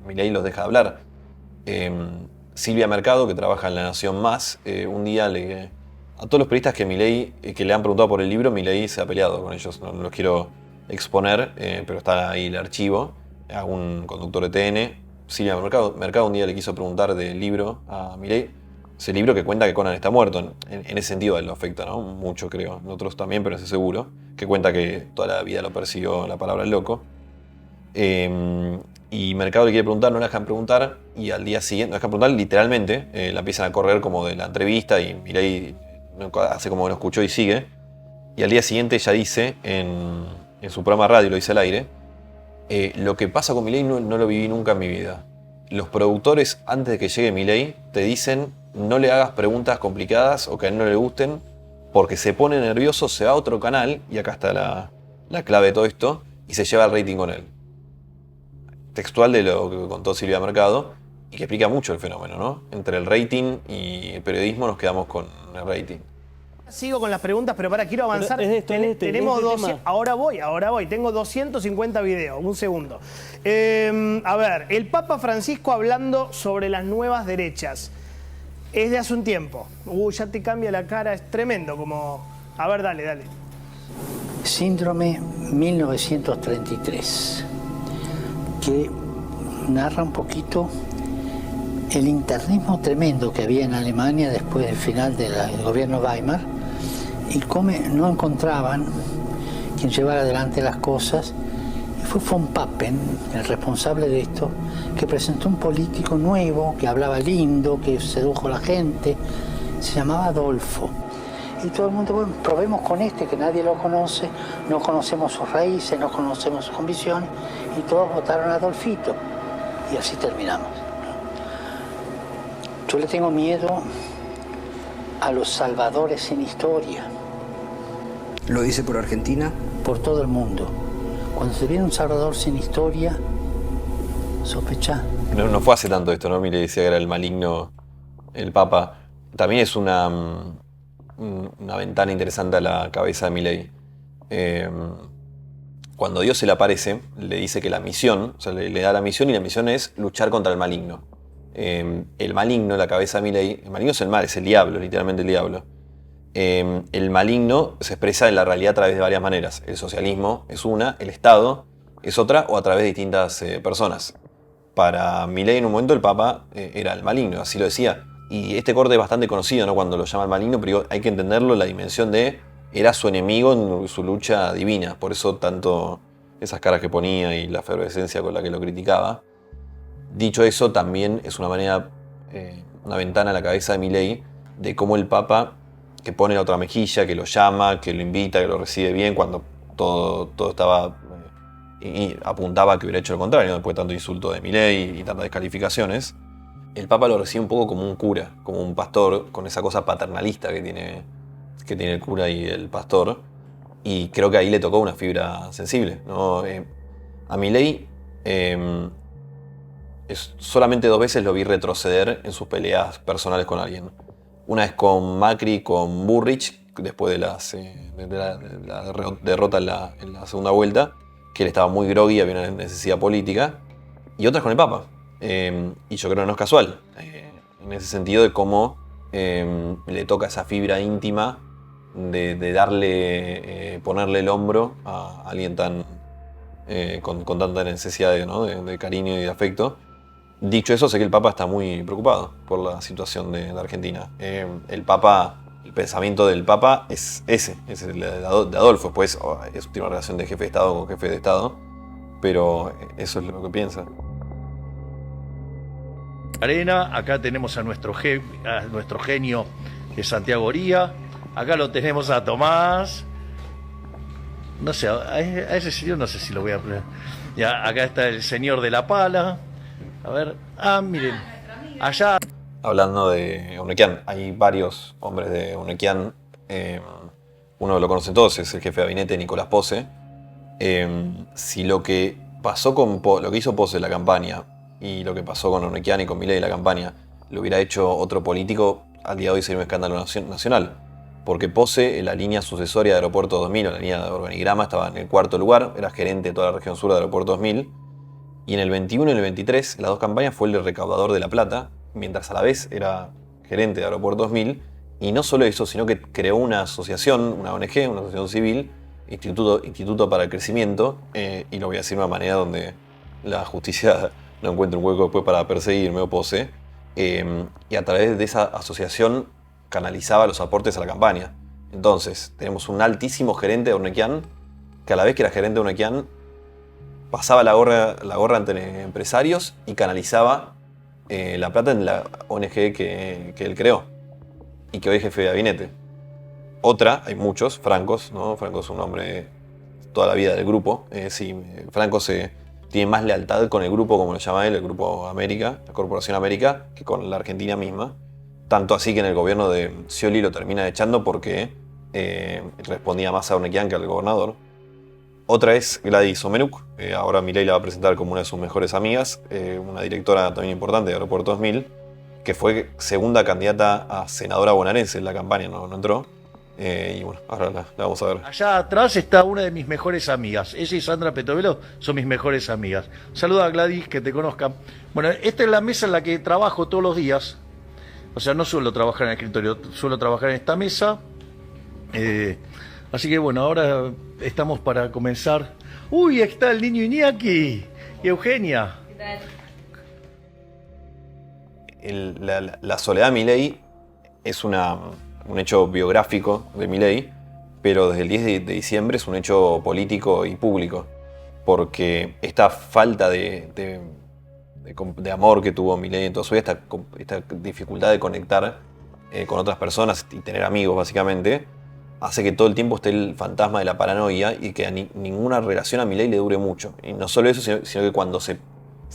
Milei los deja de hablar. Silvia Mercado, que trabaja en La Nación Más, un día a todos los periodistas que le han preguntado por el libro, Milei se ha peleado con ellos. No los quiero exponer, pero está ahí el archivo. A un conductor de TN, Silvia Mercado un día le quiso preguntar del libro a Milei, ese libro que cuenta que Conan está muerto. En ese sentido él lo afecta, ¿no? Mucho, creo. Nosotros también, pero ese seguro. Que cuenta que toda la vida lo persiguió la palabra loco. Y Mercado le quiere preguntar, no le dejan preguntar, y al día siguiente, no le dejan preguntar literalmente, la empiezan a correr como de la entrevista, y Milei hace como que no escuchó y sigue. Y al día siguiente ella dice, en su programa de radio, lo dice al aire, lo que pasa con Milei no lo viví nunca en mi vida. Los productores, antes de que llegue Milei, te dicen no le hagas preguntas complicadas o que a él no le gusten, porque se pone nervioso, se va a otro canal, y acá está la clave de todo esto, y se lleva el rating con él. Textual de lo que contó Silvia Mercado, y que explica mucho el fenómeno, ¿no? Entre el rating y el periodismo nos quedamos con el rating. Sigo con las preguntas, pero quiero avanzar. Tenemos ahora voy. Tengo 250 videos. Un segundo. A ver, el Papa Francisco hablando sobre las nuevas derechas. Es de hace un tiempo. Ya te cambia la cara, es tremendo. Como... A ver, dale. Síndrome 1933, que narra un poquito el internismo tremendo que había en Alemania después del final del gobierno Weimar, y cómo no encontraban quien llevara adelante las cosas. Y fue von Papen, el responsable de esto, que presentó un político nuevo, que hablaba lindo, que sedujo a la gente, se llamaba Adolfo. Y todo el mundo, bueno, probemos con este, que nadie lo conoce, no conocemos sus raíces, no conocemos sus convicciones, y todos votaron a Adolfito. Y así terminamos. Yo le tengo miedo a los salvadores sin historia. ¿Lo dice por Argentina? Por todo el mundo. Cuando se viene un salvador sin historia, sospecha. No fue hace tanto esto, ¿no? Milei decía que era el maligno, el Papa. También es una ventana interesante a la cabeza de Milei. Cuando Dios se le aparece, le dice que la misión, o sea, le da la misión, y la misión es luchar contra el maligno. El maligno, la cabeza de Milei, el maligno es el mal, es el diablo, literalmente el diablo. El maligno se expresa en la realidad a través de varias maneras. El socialismo es una, el Estado es otra, o a través de distintas personas. Para Milei en un momento el Papa era el maligno, así lo decía. Y este corte es bastante conocido, ¿no? Cuando lo llama el maligno, pero hay que entenderlo, la dimensión de era su enemigo en su lucha divina. Por eso tanto esas caras que ponía y la efervescencia con la que lo criticaba. Dicho eso, también es una manera, una ventana a la cabeza de Milei de cómo el Papa, que pone la otra mejilla, que lo llama, que lo invita, que lo recibe bien, cuando todo estaba y apuntaba a que hubiera hecho lo contrario, ¿no? Después de tanto insulto de Milei y tantas descalificaciones. El Papa lo recibe un poco como un cura, como un pastor, con esa cosa paternalista que tiene el cura y el pastor. Y creo que ahí le tocó una fibra sensible, ¿no? A Milei solamente 2 veces lo vi retroceder en sus peleas personales con alguien. Una vez con Macri, con Burrich, después de la derrota en la segunda vuelta, que él estaba muy groggy, había una necesidad política. Y otras con el Papa. Y yo creo que no es casual. En ese sentido de cómo le toca esa fibra íntima de ponerle el hombro a alguien con tanta necesidad de cariño y de afecto. Dicho eso, sé que el Papa está muy preocupado por la situación de Argentina. El pensamiento del Papa es ese, es el de Adolfo. Después tiene una relación de jefe de Estado con jefe de Estado, pero eso es lo que piensa. Arena, acá tenemos a nuestro genio de Santiago Oría, acá lo tenemos a Tomás, no sé, a ese señor no sé si lo voy a poner. Ya, acá está el señor de la pala, a ver, miren, allá... Hablando de Uneckian, hay varios hombres de Uneckian, uno lo conocen todos, es el jefe de gabinete Nicolás Pose. Si lo que pasó lo que hizo Pose en la campaña y lo que pasó con Uneckian y con Milei en la campaña lo hubiera hecho otro político, al día de hoy sería un escándalo nacional. Porque Pose, en la línea sucesoria de Aeropuerto 2000, o la línea de organigrama, estaba en el 4º lugar, era gerente de toda la región sur de Aeropuerto 2000. Y en el 21 y en el 23, las 2 campañas, fue el recaudador de La Plata, mientras a la vez era gerente de Aeropuerto 2000. Y no solo eso, sino que creó una asociación, una ONG, una asociación civil, Instituto para el Crecimiento, y lo voy a decir de una manera donde la justicia no encuentre un hueco después para perseguirme o Pose, y a través de esa asociación canalizaba los aportes a la campaña. Entonces, tenemos un altísimo gerente de Uneckian, que a la vez que era gerente de Uneckian, pasaba la gorra entre empresarios y canalizaba la plata en la ONG que él creó y que hoy es jefe de gabinete. Otra, hay muchos, Francos, ¿no? Franco es un hombre toda la vida del grupo. Franco tiene más lealtad con el grupo, como lo llama él, el Grupo América, la Corporación América, que con la Argentina misma. Tanto así que en el gobierno de Scioli lo termina echando porque respondía más a Uneckian que al gobernador. Otra es Gladys Omenuk, ahora Milei la va a presentar como una de sus mejores amigas, una directora también importante de Aeropuerto 2000, que fue segunda candidata a senadora bonaerense en la campaña, no entró. Y bueno, ahora la vamos a ver. Allá atrás está una de mis mejores amigas. Ella y Sandra Petovelo son mis mejores amigas. Saluda a Gladys, que te conozcan. Bueno, esta es la mesa en la que trabajo todos los días. O sea, no suelo trabajar en el escritorio, suelo trabajar en esta mesa. Así que bueno, ahora estamos para comenzar. ¡Uy, aquí está el niño Iñaki! Y Eugenia. La soledad de Milei es un hecho biográfico de Milei, pero desde el 10 de diciembre es un hecho político y público. Porque esta falta de amor que tuvo Milei en toda su vida, esta dificultad de conectar con otras personas y tener amigos básicamente, hace que todo el tiempo esté el fantasma de la paranoia y que ninguna relación a Milei le dure mucho. Y no solo eso, sino que cuando se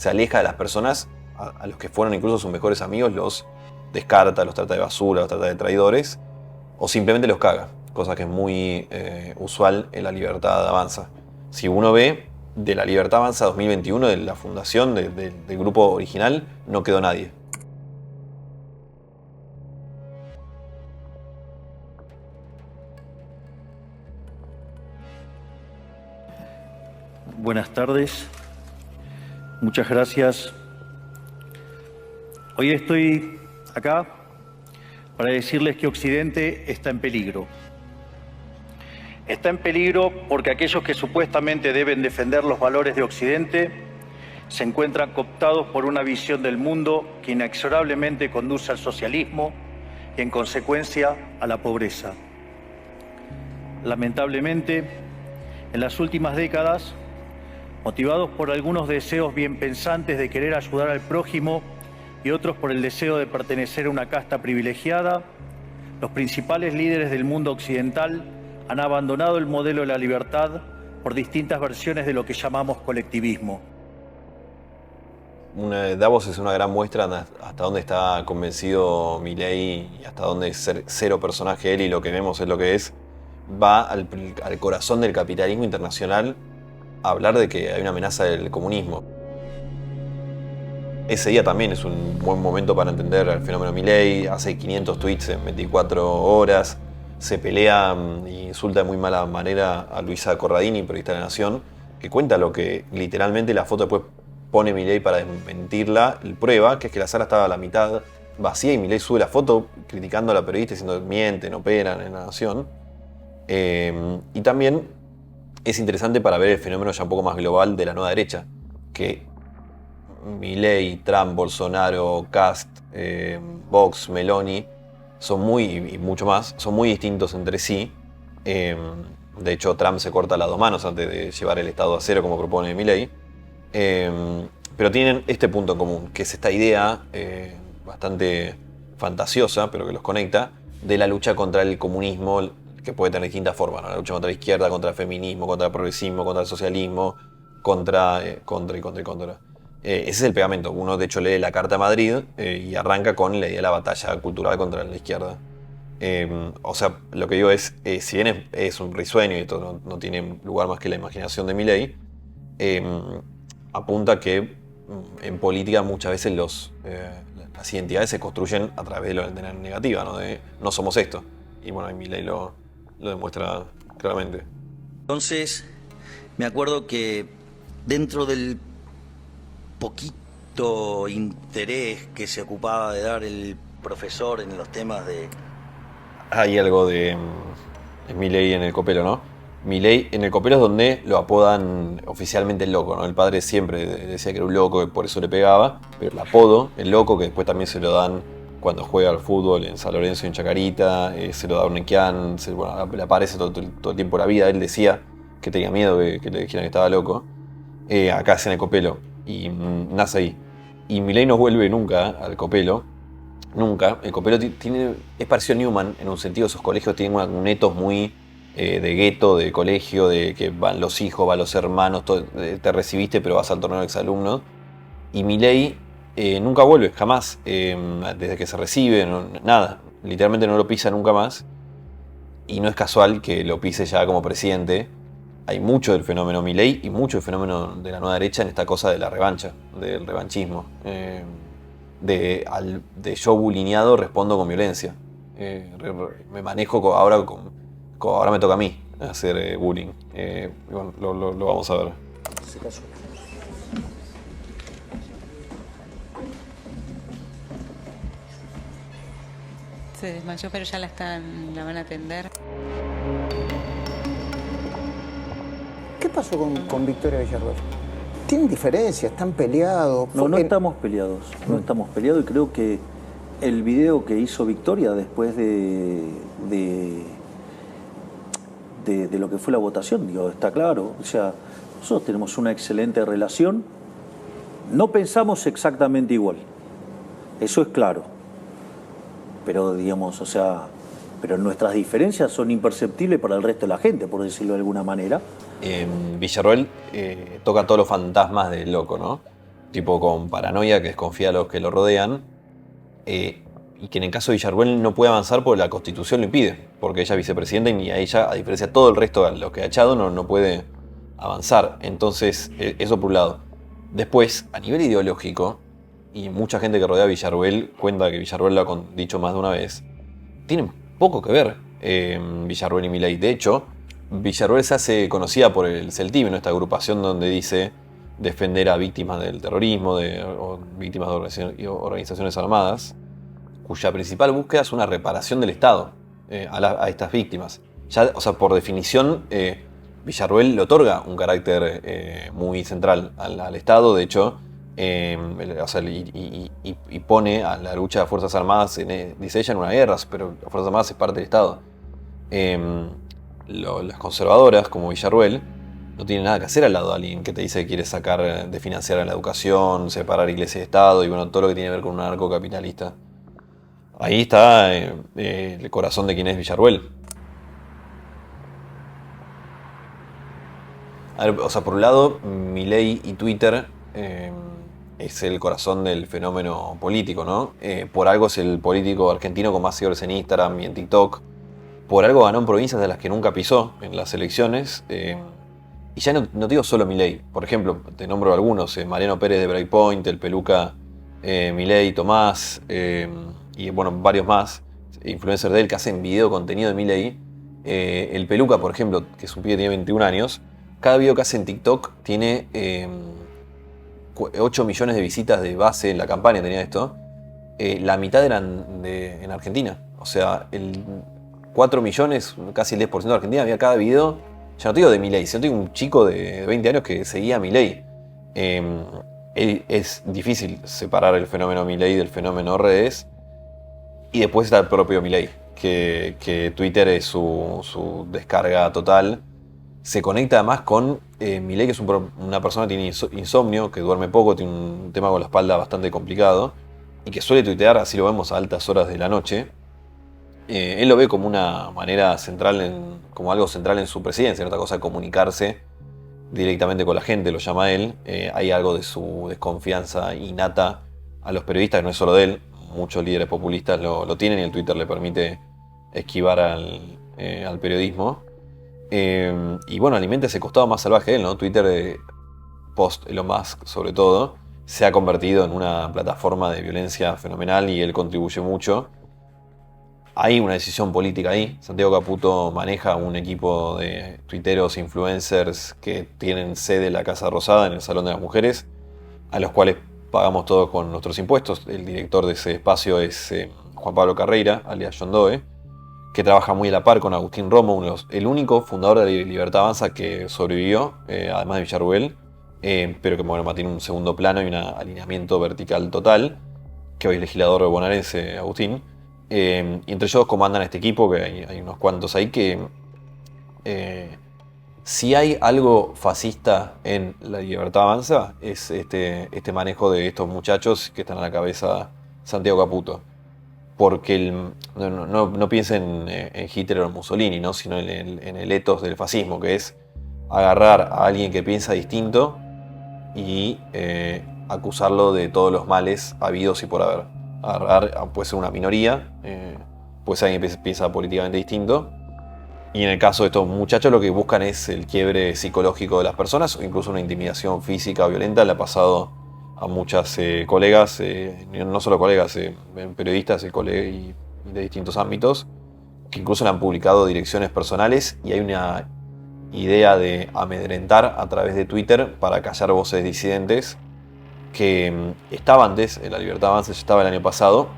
aleja de las personas, a los que fueron incluso sus mejores amigos, los descarta, los trata de basura, los trata de traidores, o simplemente los caga, cosa que es muy usual en La Libertad Avanza. Si uno ve, de La Libertad Avanza 2021, de la fundación del grupo original, no quedó nadie. Buenas tardes, muchas gracias. Hoy estoy acá para decirles que Occidente está en peligro. Está en peligro porque aquellos que supuestamente deben defender los valores de Occidente se encuentran cooptados por una visión del mundo que inexorablemente conduce al socialismo y, en consecuencia, a la pobreza. Lamentablemente, en las últimas décadas, motivados por algunos deseos bien pensantes de querer ayudar al prójimo y otros por el deseo de pertenecer a una casta privilegiada, los principales líderes del mundo occidental han abandonado el modelo de la libertad por distintas versiones de lo que llamamos colectivismo. Davos es una gran muestra hasta dónde está convencido Milei y hasta dónde es cero personaje él, y lo que vemos es lo que es. Va al corazón del capitalismo internacional hablar de que hay una amenaza del comunismo. Ese día también es un buen momento para entender el fenómeno Milei. Hace 500 tweets en 24 horas. Se pelea e insulta de muy mala manera a Luisa Corradini, periodista de La Nación, que cuenta lo que literalmente la foto después pone Milei para desmentirla. El prueba, que es que la sala estaba a la mitad vacía y Milei sube la foto criticando a la periodista diciendo mienten, operan en La Nación. Y también es interesante para ver el fenómeno ya un poco más global de la nueva derecha, que Milei, Trump, Bolsonaro, Kast, Vox, Meloni son y mucho más, son muy distintos entre sí. De hecho, Trump se corta las 2 manos antes de llevar el Estado a cero, como propone Milei. Pero tienen este punto en común, que es esta idea bastante fantasiosa, pero que los conecta, de la lucha contra el comunismo, que puede tener distintas formas, ¿no? La lucha contra la izquierda, contra el feminismo, contra el progresismo, contra el socialismo, contra. Ese es el pegamento. Uno, de hecho, lee la Carta de Madrid y arranca con la idea de la batalla cultural contra la izquierda. O sea, lo que digo es, si bien es un risueño y esto no tiene lugar más que la imaginación de Milei, apunta que en política muchas veces las identidades se construyen a través de la negativa, ¿no? De no somos esto. Y bueno, Milei lo demuestra claramente. Entonces, me acuerdo que dentro del poquito interés que se ocupaba de dar el profesor en los temas de... Hay algo de Milei en el Copelo, ¿no? Milei en el Copelo es donde lo apodan oficialmente el loco, ¿no? El padre siempre decía que era un loco y por eso le pegaba, pero el apodo, el loco, que después también se lo dan cuando juega al fútbol en San Lorenzo y en Chacarita, se lo da a Urnequian, le aparece todo el tiempo de la vida. Él decía que tenía miedo que le dijeran que estaba loco. Acá es en el Copelo y nace ahí. Y Milei no vuelve nunca al Copelo. Nunca. El Copelo es parecido a Newman en un sentido. Esos colegios tienen un etos muy de gueto, de colegio, de que van los hijos, van los hermanos, te recibiste pero vas al torneo de exalumnos. Y Milei nunca vuelve, jamás. Desde que se recibe, nada. Literalmente no lo pisa nunca más. Y no es casual que lo pise ya como presidente. Hay mucho del fenómeno Milei y mucho del fenómeno de la nueva derecha en esta cosa de la revancha, del revanchismo. De yo bulineado respondo con violencia. Me manejo ahora me toca a mí hacer bullying. Bueno, lo vamos a ver. Se desmayó, pero ya la van a atender. ¿Qué pasó con Victoria Villarruel? ¿Tienen diferencias? ¿Están peleados? No estamos peleados. No estamos peleados y creo que el video que hizo Victoria después de lo que fue la votación, está claro. O sea, nosotros tenemos una excelente relación. No pensamos exactamente igual. Eso es claro. Pero pero nuestras diferencias son imperceptibles para el resto de la gente, por decirlo de alguna manera. Villarruel toca todos los fantasmas del loco, ¿no? Tipo con paranoia, que desconfía a los que lo rodean. Y que en el caso de Villarruel no puede avanzar porque la Constitución lo impide. Porque ella es vicepresidenta y a ella, a diferencia de todo el resto de lo que ha echado, no puede avanzar. Entonces, eso por un lado. Después, a nivel ideológico, y mucha gente que rodea a Villarruel cuenta que Villarruel lo ha dicho más de una vez, tienen poco que ver Villarruel y Milei. De hecho, Villarruel se hace conocida por el CELTIM, ¿no? Esta agrupación donde dice defender a víctimas del terrorismo o víctimas de organizaciones armadas, cuya principal búsqueda es una reparación del Estado a estas víctimas. Ya, o sea, por definición, Villarruel le otorga un carácter muy central al Estado. De hecho, y pone a la lucha de Fuerzas Armadas, dice ella, en una guerra, pero las Fuerzas Armadas es parte del Estado. Las conservadoras, como Villarruel, no tienen nada que hacer al lado de alguien que te dice que quiere sacar de financiar a la educación, separar iglesia y Estado, y bueno, todo lo que tiene que ver con un anarcocapitalista. Ahí está el corazón de quién es Villarruel. A ver, o sea, por un lado, Milei y Twitter es el corazón del fenómeno político, ¿no? Por algo es el político argentino con más seguidores en Instagram y en TikTok. Por algo ganó en provincias de las que nunca pisó en las elecciones. Y ya no digo solo Milei. Por ejemplo, te nombro algunos. Mariano Pérez de Breakpoint, el Peluca, Milei, Tomás, y bueno, varios más. Influencers de él que hacen video contenido de Milei. El Peluca, por ejemplo, que es un pibe que tiene 21 años. Cada video que hace en TikTok tiene 8 millones de visitas de base en la campaña, tenía esto. La mitad eran en Argentina. O sea, 4 millones, casi el 10% de Argentina, había cada video. Ya no te digo de Milei, sino te digo un chico de 20 años que seguía a Milei. Es difícil separar el fenómeno Milei del fenómeno redes. Y después está el propio Milei, que Twitter es su descarga total. Se conecta además con Milei, que es una persona que tiene insomnio, que duerme poco, tiene un tema con la espalda bastante complicado y que suele tuitear, así lo vemos, a altas horas de la noche. Él lo ve como una manera central, como algo central en su presidencia, en otra cosa, comunicarse directamente con la gente, lo llama él. Hay algo de su desconfianza innata a los periodistas, que no es solo de él, muchos líderes populistas lo tienen y el Twitter le permite esquivar al periodismo. Y bueno, alimenta ese costado más salvaje de él, ¿no? Twitter, post Elon Musk sobre todo, se ha convertido en una plataforma de violencia fenomenal y él contribuye mucho. Hay una decisión política ahí. Santiago Caputo maneja un equipo de tuiteros, influencers que tienen sede en la Casa Rosada, en el Salón de las Mujeres, a los cuales pagamos todos con nuestros impuestos. El director de ese espacio es Juan Pablo Carreira, alias John Doe, que trabaja muy a la par con Agustín Romo, el único fundador de Libertad Avanza que sobrevivió, además de Villarruel, pero que bueno, mantiene un segundo plano y un alineamiento vertical total, que hoy es legislador bonaerense, Agustín. Y entre ellos dos comandan este equipo, que hay unos cuantos ahí, que si hay algo fascista en la Libertad Avanza, es este manejo de estos muchachos que están a la cabeza Santiago Caputo. Porque no piensen en Hitler o Mussolini, ¿no? Sino en el ethos del fascismo, que es agarrar a alguien que piensa distinto y acusarlo de todos los males habidos y por haber. Puede ser una minoría, puede ser alguien que piensa políticamente distinto. Y en el caso de estos muchachos lo que buscan es el quiebre psicológico de las personas o incluso una intimidación física o violenta. Le ha pasado a muchas colegas, no solo colegas, periodistas y de distintos ámbitos, que incluso le han publicado direcciones personales y hay una idea de amedrentar a través de Twitter para callar voces disidentes que estaba antes, en la Libertad Avanza ya estaba el año pasado,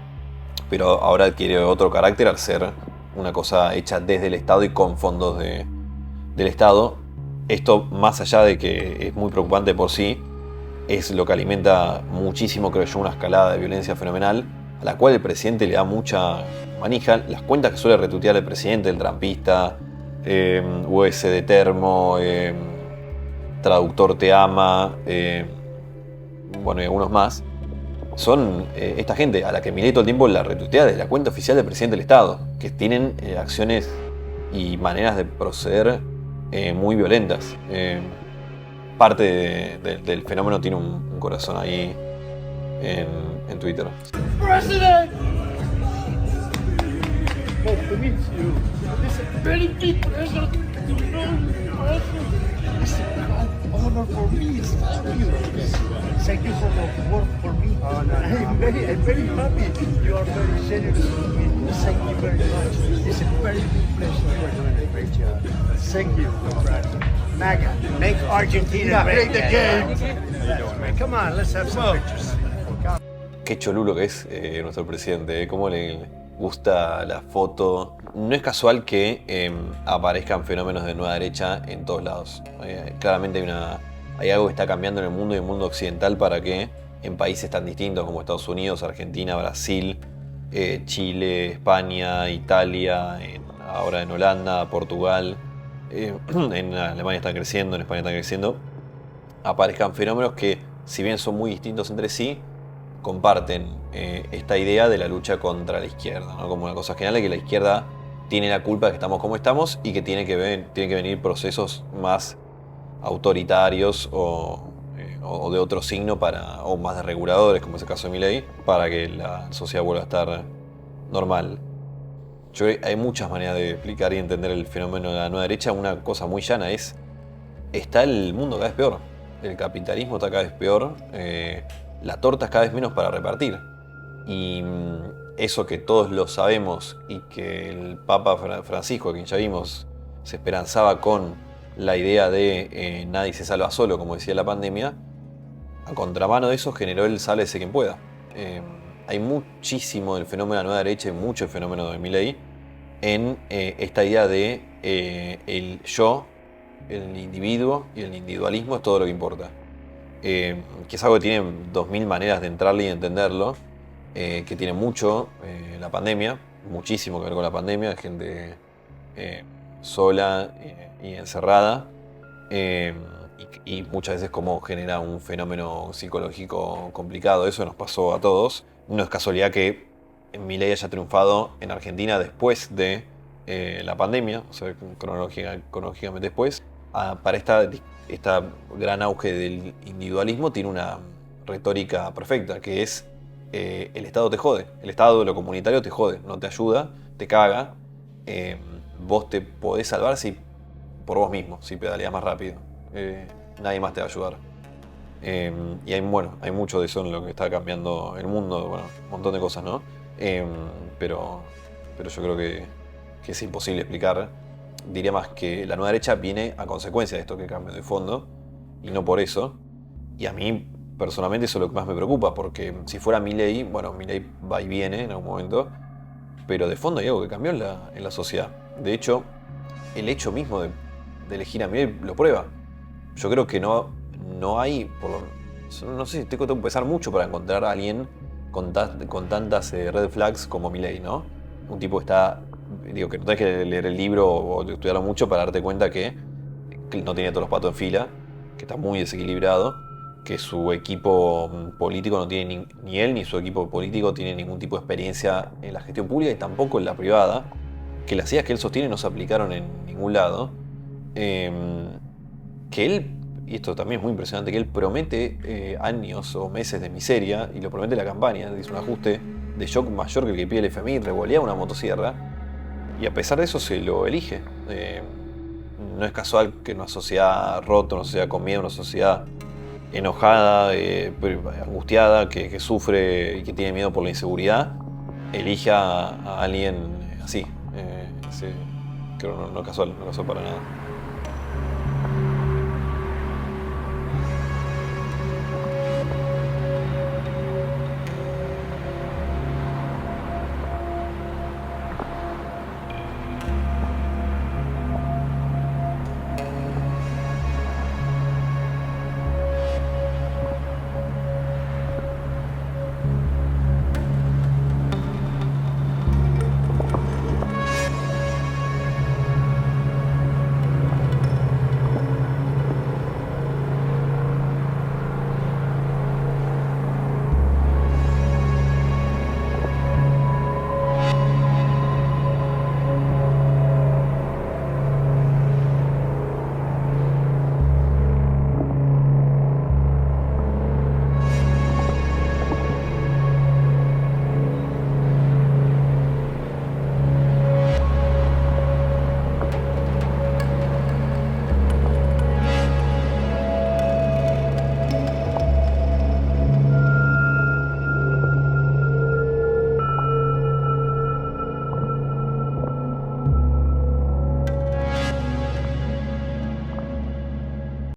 pero ahora adquiere otro carácter al ser una cosa hecha desde el Estado y con fondos del Estado. Esto, más allá de que es muy preocupante por sí, es lo que alimenta muchísimo, creo yo, una escalada de violencia fenomenal, a la cual el presidente le da mucha manija. Las cuentas que suele retuitear el presidente, el trampista, US de Termo, Traductor Te Ama, bueno, y algunos más, son esta gente a la que Milei todo el tiempo la retuitea desde la cuenta oficial del presidente del Estado, que tienen acciones y maneras de proceder muy violentas. Parte del fenómeno tiene un corazón ahí en Twitter. President! Nice to meet you. It's a very big pleasure to know you. It's an honor for me. Thank you. Thank you for the work for me. Oh, no. I'm very happy. You are very generous to me. Thank you very much. It's a very big pleasure. You are doing a great job. Thank you. MAGA, make Argentina great again. Come on, let's have some pictures. Qué cholulo que es nuestro presidente, cómo le gusta la foto. No es casual que aparezcan fenómenos de nueva derecha en todos lados. Claramente hay algo que está cambiando en el mundo y el mundo occidental para que en países tan distintos como Estados Unidos, Argentina, Brasil, Chile, España, Italia, ahora en Holanda, Portugal, en Alemania están creciendo, en España están creciendo, aparezcan fenómenos que, si bien son muy distintos entre sí, comparten esta idea de la lucha contra la izquierda, ¿no? Como una cosa general, de que la izquierda tiene la culpa de que estamos como estamos y que tienen que venir procesos más autoritarios o de otro signo o más desreguladores, como es el caso de Milei, para que la sociedad vuelva a estar normal. Yo creo que hay muchas maneras de explicar y entender el fenómeno de la nueva derecha. Una cosa muy llana es está el mundo cada vez peor. El capitalismo está cada vez peor, la torta es cada vez menos para repartir. Y eso que todos lo sabemos y que el Papa Francisco, a quien ya vimos, se esperanzaba con la idea de nadie se salva solo, como decía la pandemia, a contramano de eso generó el sálvese quien pueda. Hay muchísimo del fenómeno de la nueva derecha y mucho el fenómeno de Milei en esta idea de el yo, el individuo y el individualismo es todo lo que importa. Que es algo que tiene 2000 maneras de entrarle y entenderlo, que tiene mucho la pandemia, muchísimo que ver con la pandemia, gente sola y encerrada, y muchas veces cómo genera un fenómeno psicológico complicado. Eso nos pasó a todos. No es casualidad que Milei haya triunfado en Argentina después de la pandemia, o sea, cronológicamente después. Para esta gran auge del individualismo tiene una retórica perfecta, que es el Estado te jode, el Estado de lo comunitario te jode, no te ayuda, te caga, vos te podés salvar por vos mismo, si pedaleás más rápido, nadie más te va a ayudar. Y hay mucho de eso en lo que está cambiando el mundo, bueno, un montón de cosas, ¿no? Pero yo creo que es imposible explicar. Diría más que la nueva derecha viene a consecuencia de esto que cambia de fondo, y no por eso. Y a mí, personalmente, eso es lo que más me preocupa, porque si fuera Milei, bueno, Milei va y viene en algún momento, pero de fondo hay algo que cambió en la sociedad. De hecho, el hecho mismo de elegir a Milei lo prueba. Yo creo que no hay, no sé si tengo que empezar mucho para encontrar a alguien con tantas red flags como Milei, ¿no? Un tipo que está... Digo, que no tenés que leer el libro o estudiarlo mucho para darte cuenta que no tiene todos los patos en fila, que está muy desequilibrado, que su equipo político no tiene, ni él ni su equipo político tiene ningún tipo de experiencia en la gestión pública y tampoco en la privada, que las ideas que él sostiene no se aplicaron en ningún lado, que él, y esto también es muy impresionante, que él promete años o meses de miseria y lo promete en la campaña, dice un ajuste de shock mayor que el que pide el FMI, revolea una motosierra. Y a pesar de eso se lo elige. No es casual que una sociedad rota, una sociedad con miedo, una sociedad enojada, angustiada, que sufre y que tiene miedo por la inseguridad, elija a alguien así. Creo no es casual para nada.